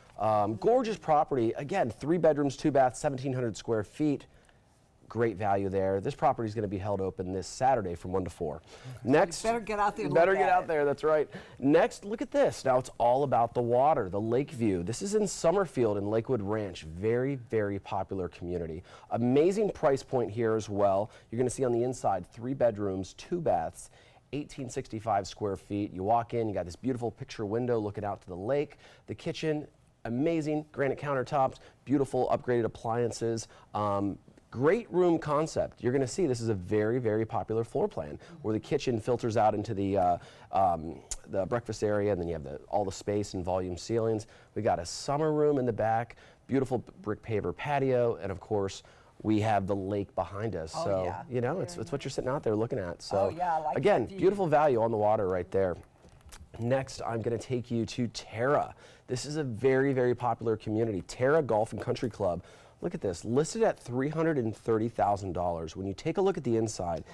Gorgeous property. Again, 3 bedrooms, 2 baths, 1,700 square feet. Great value there. This property is going to be held open this Saturday from 1 to 4. Next, you better get out there. That's right. Next, look at this. Now it's all about the water, the lake view. This is in Summerfield in Lakewood Ranch. Very, very popular community. Amazing price point here as well. You're going to see on the inside 3 bedrooms, 2 baths. 1,865 square feet. You walk in, you got this beautiful picture window looking out to the lake. The kitchen, amazing granite countertops, beautiful upgraded appliances. Great room concept. You're going to see this is a very, very popular floor plan where the kitchen filters out into the breakfast area, and then you have all the space and volume ceilings. We got a summer room in the back, beautiful brick paver patio, and of course we have the lake behind us. It's what you're sitting out there looking at. So again, beautiful value on the water right there. Next, I'm going to take you to Terra. This is a very, very popular community. Terra Golf and Country Club. Look at this, listed at $330,000. When you take a look at the inside,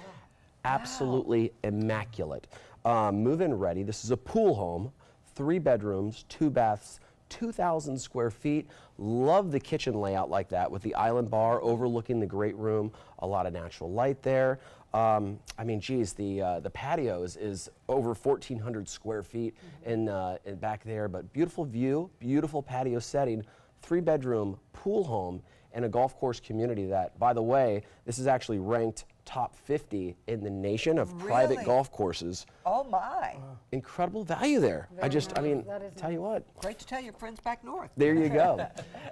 absolutely immaculate. Move-in ready. This is a pool home, 3 bedrooms, 2 baths, 2,000 square feet. Love the kitchen layout like that with the island bar overlooking the great room. A lot of natural light there. I mean, geez, the patio is over 1,400 square feet in back there, but beautiful view, beautiful patio setting, 3-bedroom pool home, and a golf course community that, by the way, this is actually ranked top 50 in the nation of private golf courses. Oh my. Incredible value there. I mean, tell you what. Great to tell your friends back north. There you go.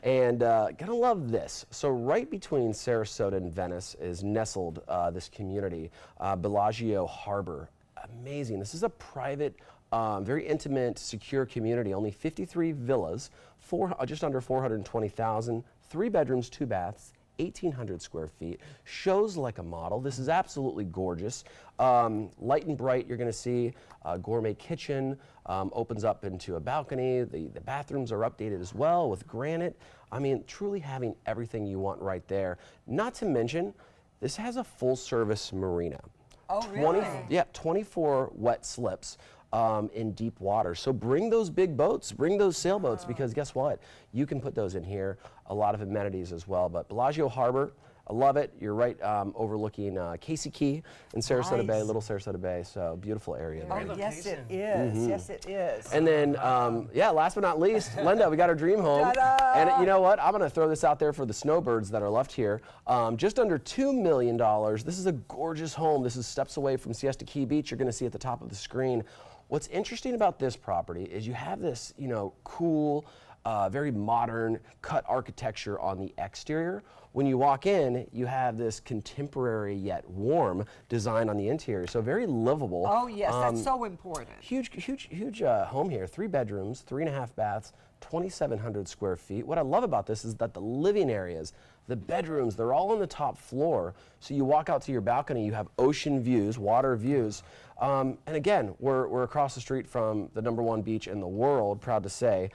And gonna love this. So right between Sarasota and Venice is nestled this community, Bellagio Harbor. Amazing. This is a private, very intimate, secure community. Only 53 villas, just under 420,000, 3 bedrooms, 2 baths, 1,800 square feet. Shows like a model. This is absolutely gorgeous. Light and bright, you're going to see a gourmet kitchen, opens up into a balcony. The bathrooms are updated as well with granite. I mean, truly having everything you want right there. Not to mention, this has a full-service marina. Oh, really? Yeah, 24 wet slips. In deep water. So bring those big boats, bring those sailboats, because guess what? You can put those in here. A lot of amenities as well. But Bellagio Harbor, I love it. You're right overlooking Casey Key in Sarasota Bay, Little Sarasota Bay. So beautiful area there. Oh, yes, it is. Yes, it is. And then, yeah, last but not least, Linda, we got our dream home. And you know what? I'm going to throw this out there for the snowbirds that are left here. Just under $2 million. This is a gorgeous home. This is steps away from Siesta Key Beach. You're going to see at the top of the screen. What's interesting about this property is you have this, cool, very modern cut architecture on the exterior. When you walk in, you have this contemporary yet warm design on the interior, so very livable. Oh yes, that's so important. Huge home here, 3 bedrooms, 3.5 baths, 2,700 square feet. What I love about this is that the living areas, the bedrooms, they're all on the top floor. So you walk out to your balcony, you have ocean views, water views. And again, we're across the street from the #1 beach in the world, proud to say.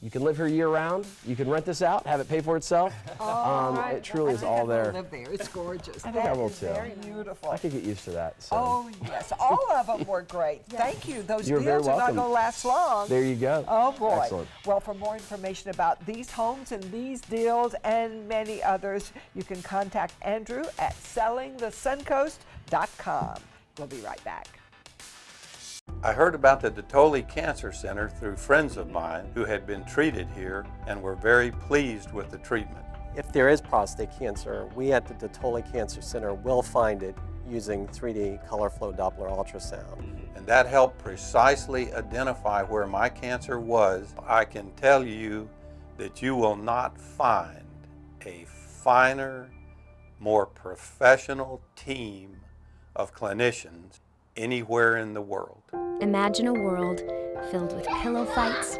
You can live here year round. You can rent this out, have it pay for itself. It truly is all there. Live there. It's gorgeous. I think I will too. Very beautiful. I could get used to that. So. Oh yes, all of them were great. Thank you. Those You're very deals are not welcome. going to last long. There you go. Oh boy. Excellent. Well, for more information about these homes and these deals and many others, you can contact Andrew at sellingthesuncoast.com. We'll be right back. I heard about the Detoli Cancer Center through friends of mine who had been treated here and were very pleased with the treatment. If there is prostate cancer, we at the Detoli Cancer Center will find it using 3D color flow Doppler ultrasound. And that helped precisely identify where my cancer was. I can tell you that you will not find a finer, more professional team of clinicians anywhere in the world. Imagine a world filled with pillow fights,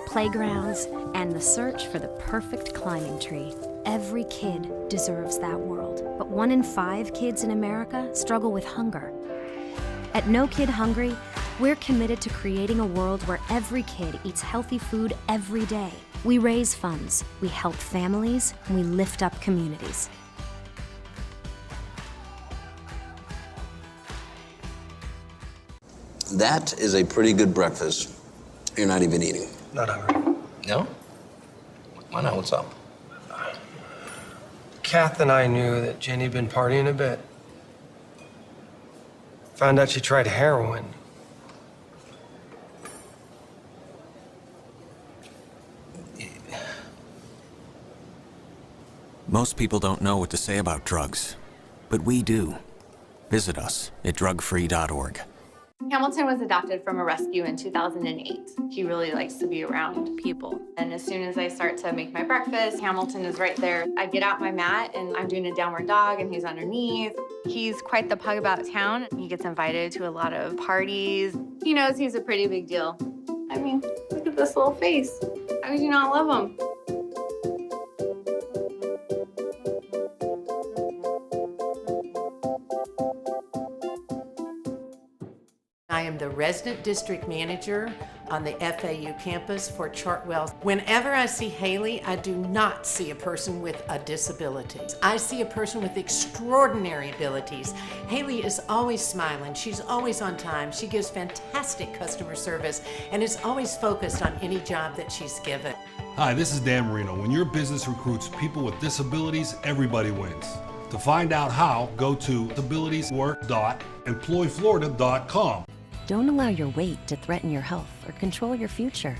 playgrounds, and the search for the perfect climbing tree. Every kid deserves that world, but 1 in 5 kids in America struggle with hunger. At No Kid Hungry, we're committed to creating a world where every kid eats healthy food every day. We raise funds, we help families, and we lift up communities. That is a pretty good breakfast. You're not even eating. Not hungry. No? Why not? What's up? Kath and I knew that Jenny'd been partying a bit. Found out she tried heroin. Most people don't know what to say about drugs, but we do. Visit us at drugfree.org. Hamilton was adopted from a rescue in 2008. He really likes to be around people. And as soon as I start to make my breakfast, Hamilton is right there. I get out my mat and I'm doing a downward dog and he's underneath. He's quite the pug about town. He gets invited to a lot of parties. He knows he's a pretty big deal. I mean, look at this little face. How could you not love him? I am the resident district manager on the FAU campus for Chartwell. Whenever I see Haley, I do not see a person with a disability. I see a person with extraordinary abilities. Haley is always smiling. She's always on time. She gives fantastic customer service and is always focused on any job that she's given. Hi, this is Dan Marino. When your business recruits people with disabilities, everybody wins. To find out how, go to disabilitieswork.employflorida.com. Don't allow your weight to threaten your health or control your future.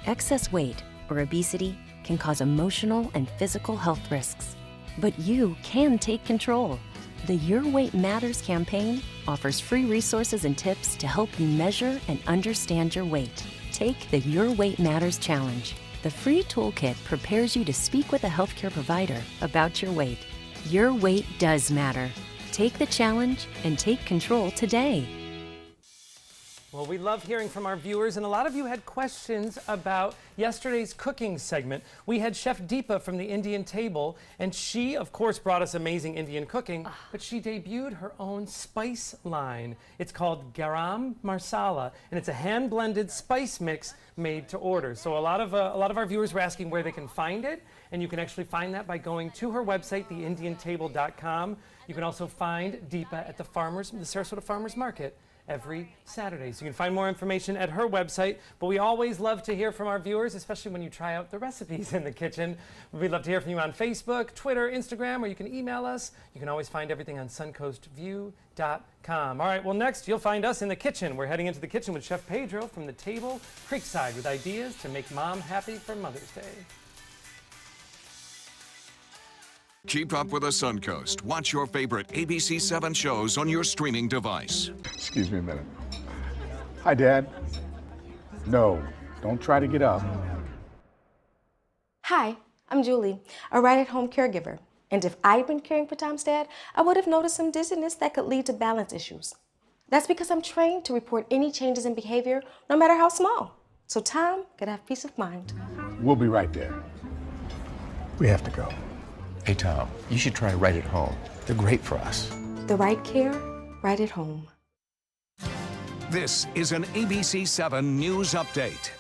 Excess weight or obesity can cause emotional and physical health risks. But you can take control. The Your Weight Matters campaign offers free resources and tips to help you measure and understand your weight. Take the Your Weight Matters Challenge. The free toolkit prepares you to speak with a healthcare provider about your weight. Your weight does matter. Take the challenge and take control today. Well, we love hearing from our viewers, and a lot of you had questions about yesterday's cooking segment. We had Chef Deepa from the Indian Table, and she, of course, brought us amazing Indian cooking, but she debuted her own spice line. It's called Garam Marsala, and it's a hand-blended spice mix made to order. So a lot of our viewers were asking where they can find it, and you can actually find that by going to her website, theindiantable.com. You can also find Deepa at the Sarasota Farmers Market every Saturday. So you can find more information at her website, but we always love to hear from our viewers, especially when you try out the recipes in the kitchen. We'd love to hear from you on Facebook, Twitter, Instagram, or you can email us. You can always find everything on suncoastview.com. All right, well, next you'll find us in the kitchen. We're heading into the kitchen with Chef Pedro from the Table Creekside with ideas to make Mom happy for Mother's Day. Keep up with the Suncoast. Watch your favorite ABC 7 shows on your streaming device. Excuse me a minute. Hi, Dad. No, don't try to get up. Hi, I'm Julie, a right-at-home caregiver. And if I'd been caring for Tom's dad, I would have noticed some dizziness that could lead to balance issues. That's because I'm trained to report any changes in behavior, no matter how small. So Tom could have peace of mind. We'll be right there. We have to go. Hey, Tom, you should try Right at Home. They're great for us. The right care, right at home. This is an ABC 7 News Update.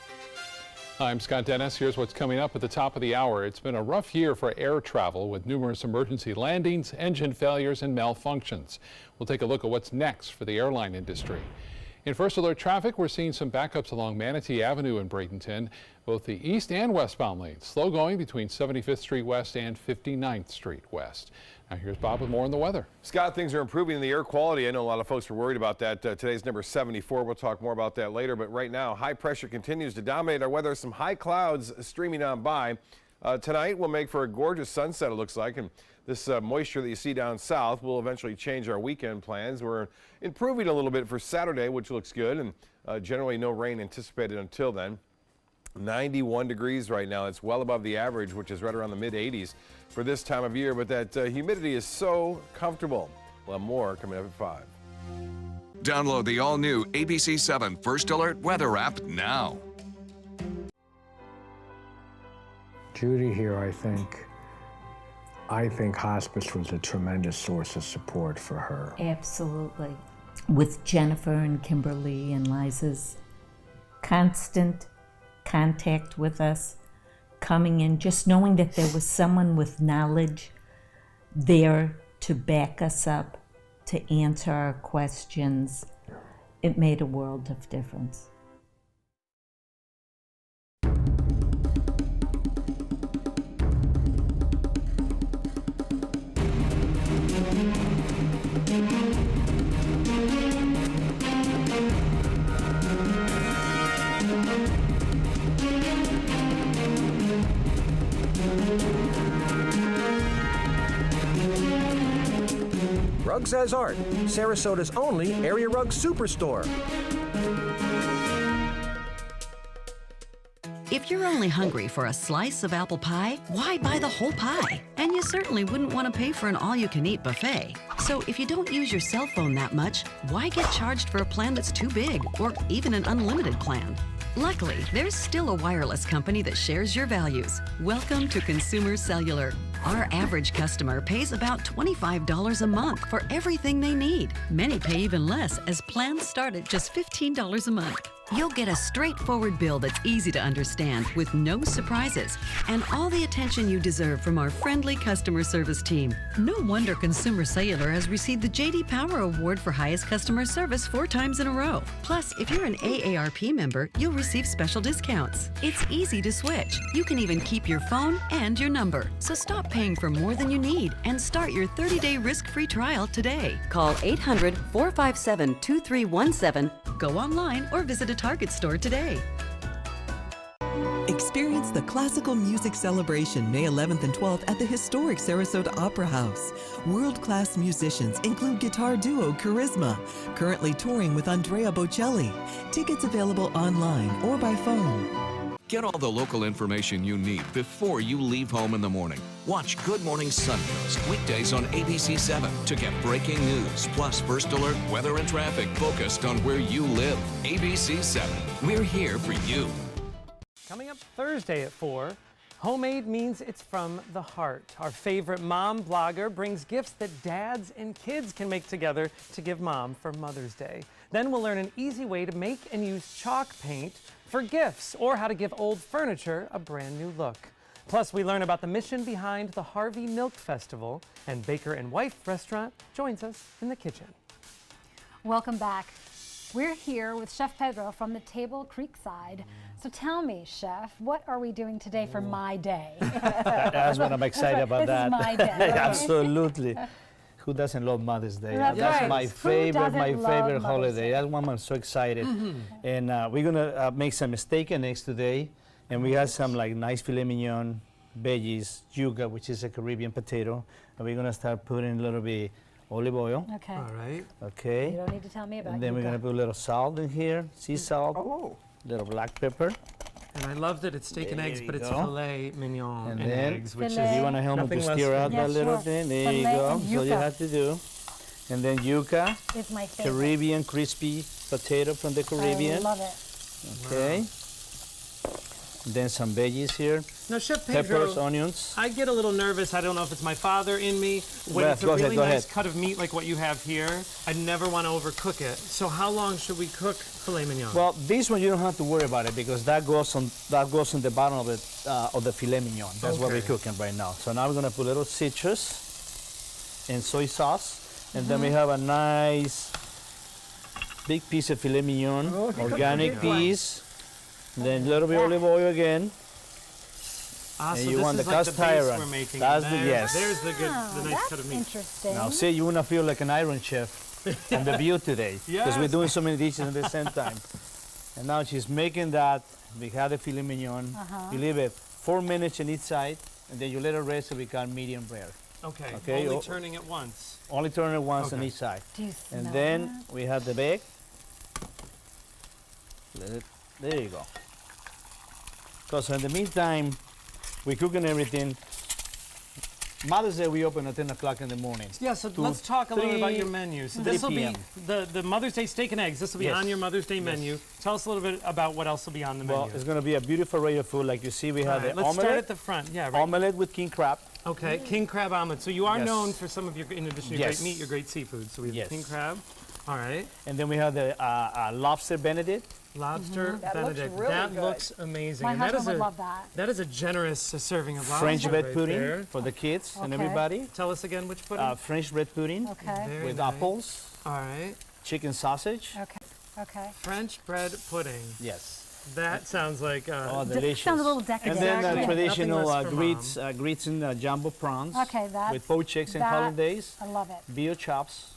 I'm Scott Dennis. Here's what's coming up at the top of the hour. It's been a rough year for air travel with numerous emergency landings, engine failures, and malfunctions. We'll take a look at what's next for the airline industry. In First Alert traffic, we're seeing some backups along Manatee Avenue in Bradenton, both the east and westbound lanes. Slow going between 75th Street West and 59th Street West. Now here's Bob with more on the weather. Scott, things are improving in the air quality. I know a lot of folks are worried about that. Today's number 74. We'll talk more about that later. But right now, high pressure continues to dominate our weather. Some high clouds streaming on by. Tonight will make for a gorgeous sunset, it looks like. And this moisture that you see down south will eventually change our weekend plans. We're improving a little bit for Saturday, which looks good, and generally no rain anticipated until then. 91 degrees right now. It's well above the average, which is right around the mid-80s for this time of year, but that humidity is so comfortable. We'll have more coming up at 5. Download the all-new ABC 7 First Alert weather app now. Judy here, I think hospice was a tremendous source of support for her. Absolutely. With Jennifer and Kimberly and Liza's constant contact with us, coming in, just knowing that there was someone with knowledge there to back us up, to answer our questions, it made a world of difference. Rugs as Art, Sarasota's only area rug superstore. If you're only hungry for a slice of apple pie, why buy the whole pie? And you certainly wouldn't want to pay for an all-you-can-eat buffet. So if you don't use your cell phone that much, why get charged for a plan that's too big, or even an unlimited plan? Luckily, there's still a wireless company that shares your values. Welcome to Consumer Cellular. Our average customer pays about $25 a month for everything they need. Many pay even less, as plans start at just $15 a month. You'll get a straightforward bill that's easy to understand with no surprises and all the attention you deserve from our friendly customer service team. No wonder Consumer Cellular has received the J.D. Power Award for highest customer service 4 times in a row. Plus, if you're an AARP member, you'll receive special discounts. It's easy to switch. You can even keep your phone and your number. So stop paying for more than you need and start your 30-day risk-free trial today. Call 800-457-2317, go online, or visit a Target store today. Experience the Classical Music Celebration May 11th and 12th at the historic Sarasota Opera House. World-class musicians include guitar duo Charisma, currently touring with Andrea Bocelli. Tickets available online or by phone. Get all the local information you need before you leave home in the morning. Watch Good Morning Suncoast weekdays on ABC 7 to get breaking news, plus first alert, weather, and traffic focused on where you live. ABC 7, we're here for you. Coming up Thursday at 4, homemade means it's from the heart. Our favorite mom blogger brings gifts that dads and kids can make together to give mom for Mother's Day. Then we'll learn an easy way to make and use chalk paint for gifts, or how to give old furniture a brand new look. Plus, we learn about the mission behind the Harvey Milk Festival, and Baker and Wife Restaurant joins us in the kitchen. Welcome back. We're here with Chef Pedro from the Table Creekside. So tell me, Chef, what are we doing today for my day? That's what I'm excited about. This is my day. Absolutely. Who doesn't love Mother's Day? That's right. my favorite holiday. That's why I'm so excited. Mm-hmm. And we're gonna make some steak and eggs today, and we have some like nice filet mignon, veggies, yuca, which is a Caribbean potato, and we're gonna start putting a little bit olive oil. Okay. All right. Okay. You don't need to tell me about it. And then we're gonna put a little salt in here, sea salt, little black pepper. And I love that it's steak and eggs, but it's go. filet mignon And and then, eggs, which if you want to help me to stir out that little thing, there you go. That's all you have to do. And then yuca, It's my favorite. Caribbean crispy potato from the Caribbean. I love it. Okay. Wow. Then some veggies here. Now, Chef Pedro, peppers, onions. I get a little nervous. I don't know if it's my father in me. When Well, it's a go ahead, really go nice ahead. cut of meat like what you have here, I never want to overcook it. So how long should we cook filet mignon? Well, this one you don't have to worry about it because that goes on the bottom of the filet mignon. That's what we're Okay. cooking right now. So now we're gonna put a little citrus and soy sauce, and then we have a nice big piece of filet mignon, organic piece. Then a little bit of olive oil again. Ah, and so you this want is the like cast the base iron. we're making. That's and the yes. There's the good, the nice cut of meat. Interesting. Now see, you wanna feel like an iron chef on the view today, because we're Yes. doing so many dishes at the same time. And now she's making that. We have the filet mignon. You leave it 4 minutes on each side, and then you let it rest to become medium rare. Okay, Okay, only oh. turning it once. Only turn it once on Okay. each side. Do you And smell then that? we have the bag. There you go. Because in the meantime, we're cooking everything. Mother's Day we open at 10 o'clock in the morning. Yeah, so to let's talk a little bit about your 3 menu. So 3 this will be p.m. the Mother's Day steak and eggs. This will be Yes. on your Mother's Day menu. Tell us a little bit about what else will be on the Well, menu. it's going to be a beautiful array of food. Like you see, we have Right, the let's omelet. start at the front. Yeah, right. Omelet with king crab. Okay, king crab omelet. So you are Yes. known for some of your, in addition to your Yes. great meat, your great seafood. So we have Yes. king crab. All right. And then we have the lobster benedict. Lobster That looks Benedict. really that good. looks amazing. My and that husband is would a, love that. That is a generous serving of lobster. French bread right pudding there. for the kids and Okay. everybody. Tell us again which pudding. French bread pudding Okay. Very with nice. apples, All right. chicken sausage. Okay. Okay. French bread pudding. Yes. That sounds like Oh, delicious. Sounds a little decadent. And then Exactly. traditional Nothing less for grits and jumbo prawns. Okay, that. With poached eggs and that- hollandaise, I love it. veal chops,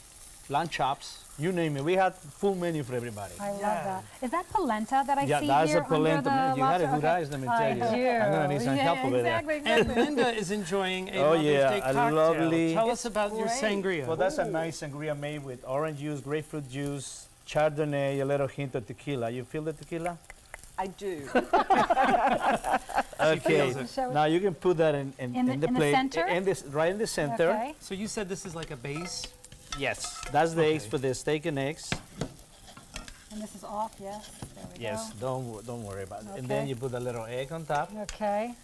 lamb chops, you name it. We had full menu for everybody. I love that. Is that polenta that I Yeah, see that's here a polenta. under Man, the you had lobster? a good Okay. eyes, let me I tell you. do. I'm gonna need some help over there. exactly, And exactly. Linda is enjoying a Oh, Mother's yeah, Day a cocktail. lovely- Tell us about your sangria. Well, that's a nice sangria made with orange juice, grapefruit juice, Chardonnay, a little hint of tequila. You feel the tequila? I do. Okay. feels it. Now you can put that in the in the plate. center? Right in the center. Okay. So you said this is like a base? Yes. That's the eggs Okay. for the steak and eggs. And this is off, yes. There we Yes. go. Don't worry about it. And then Okay. you put a little egg on top. Okay.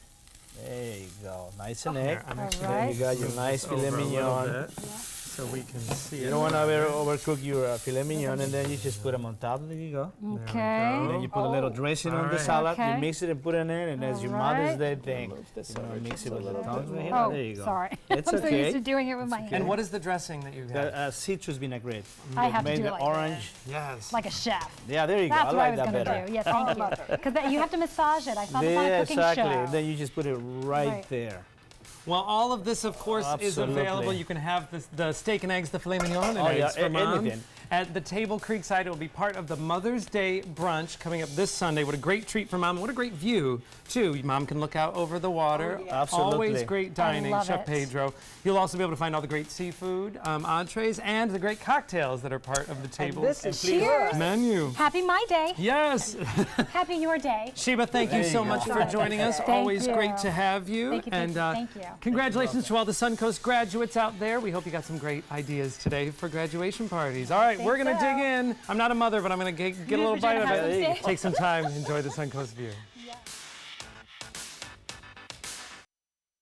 There you go. Nice and egg. There, I'm actually Then you got your nice filet mignon. So we can see You it. don't want to overcook your filet mignon, and then you just put them on top. There you go. Okay. And then you put a little dressing on the salad. Okay. You mix it and put it in, and as your Mother's Day thing, you know, mix it with the tongs right here. Oh, There you go. sorry. It's I'm so used okay. to doing it with my hands. And what is the dressing that you got? The citrus vinaigrette. I have to Made do the it like orange. Yes. like a chef. Yeah, there you go. That's I what I like was that going better. to do. Yeah, thank you. Because you have to massage it. I saw this on a Yeah, cooking exactly. show. Then you just put it right there. Well, all of this, of course, is Absolutely. available. You can have the steak and eggs, the filet mignon, and Oh, yeah, eggs for Mom. anything. At the table Creekside, it will be part of the Mother's Day brunch coming up this Sunday. What a great treat for Mom. What a great view, too. Mom can look out over the water. Oh, yeah. Absolutely. Always great dining, I love Chef it. Pedro. You'll also be able to find all the great seafood, entrees, and the great cocktails that are part of the table Cheers. menu. Happy my day. Yes. Happy your day. Sheba, thank you so much for joining us. Thank Always you. great to have you. Thank you, And thank you. congratulations to all the Suncoast graduates out there. We hope you got some great ideas today for graduation parties. All right, we're going to dig in. I'm not a mother, but I'm going to get a little But bite you're of gonna have it. some steak. Take some time. Enjoy the Suncoast view.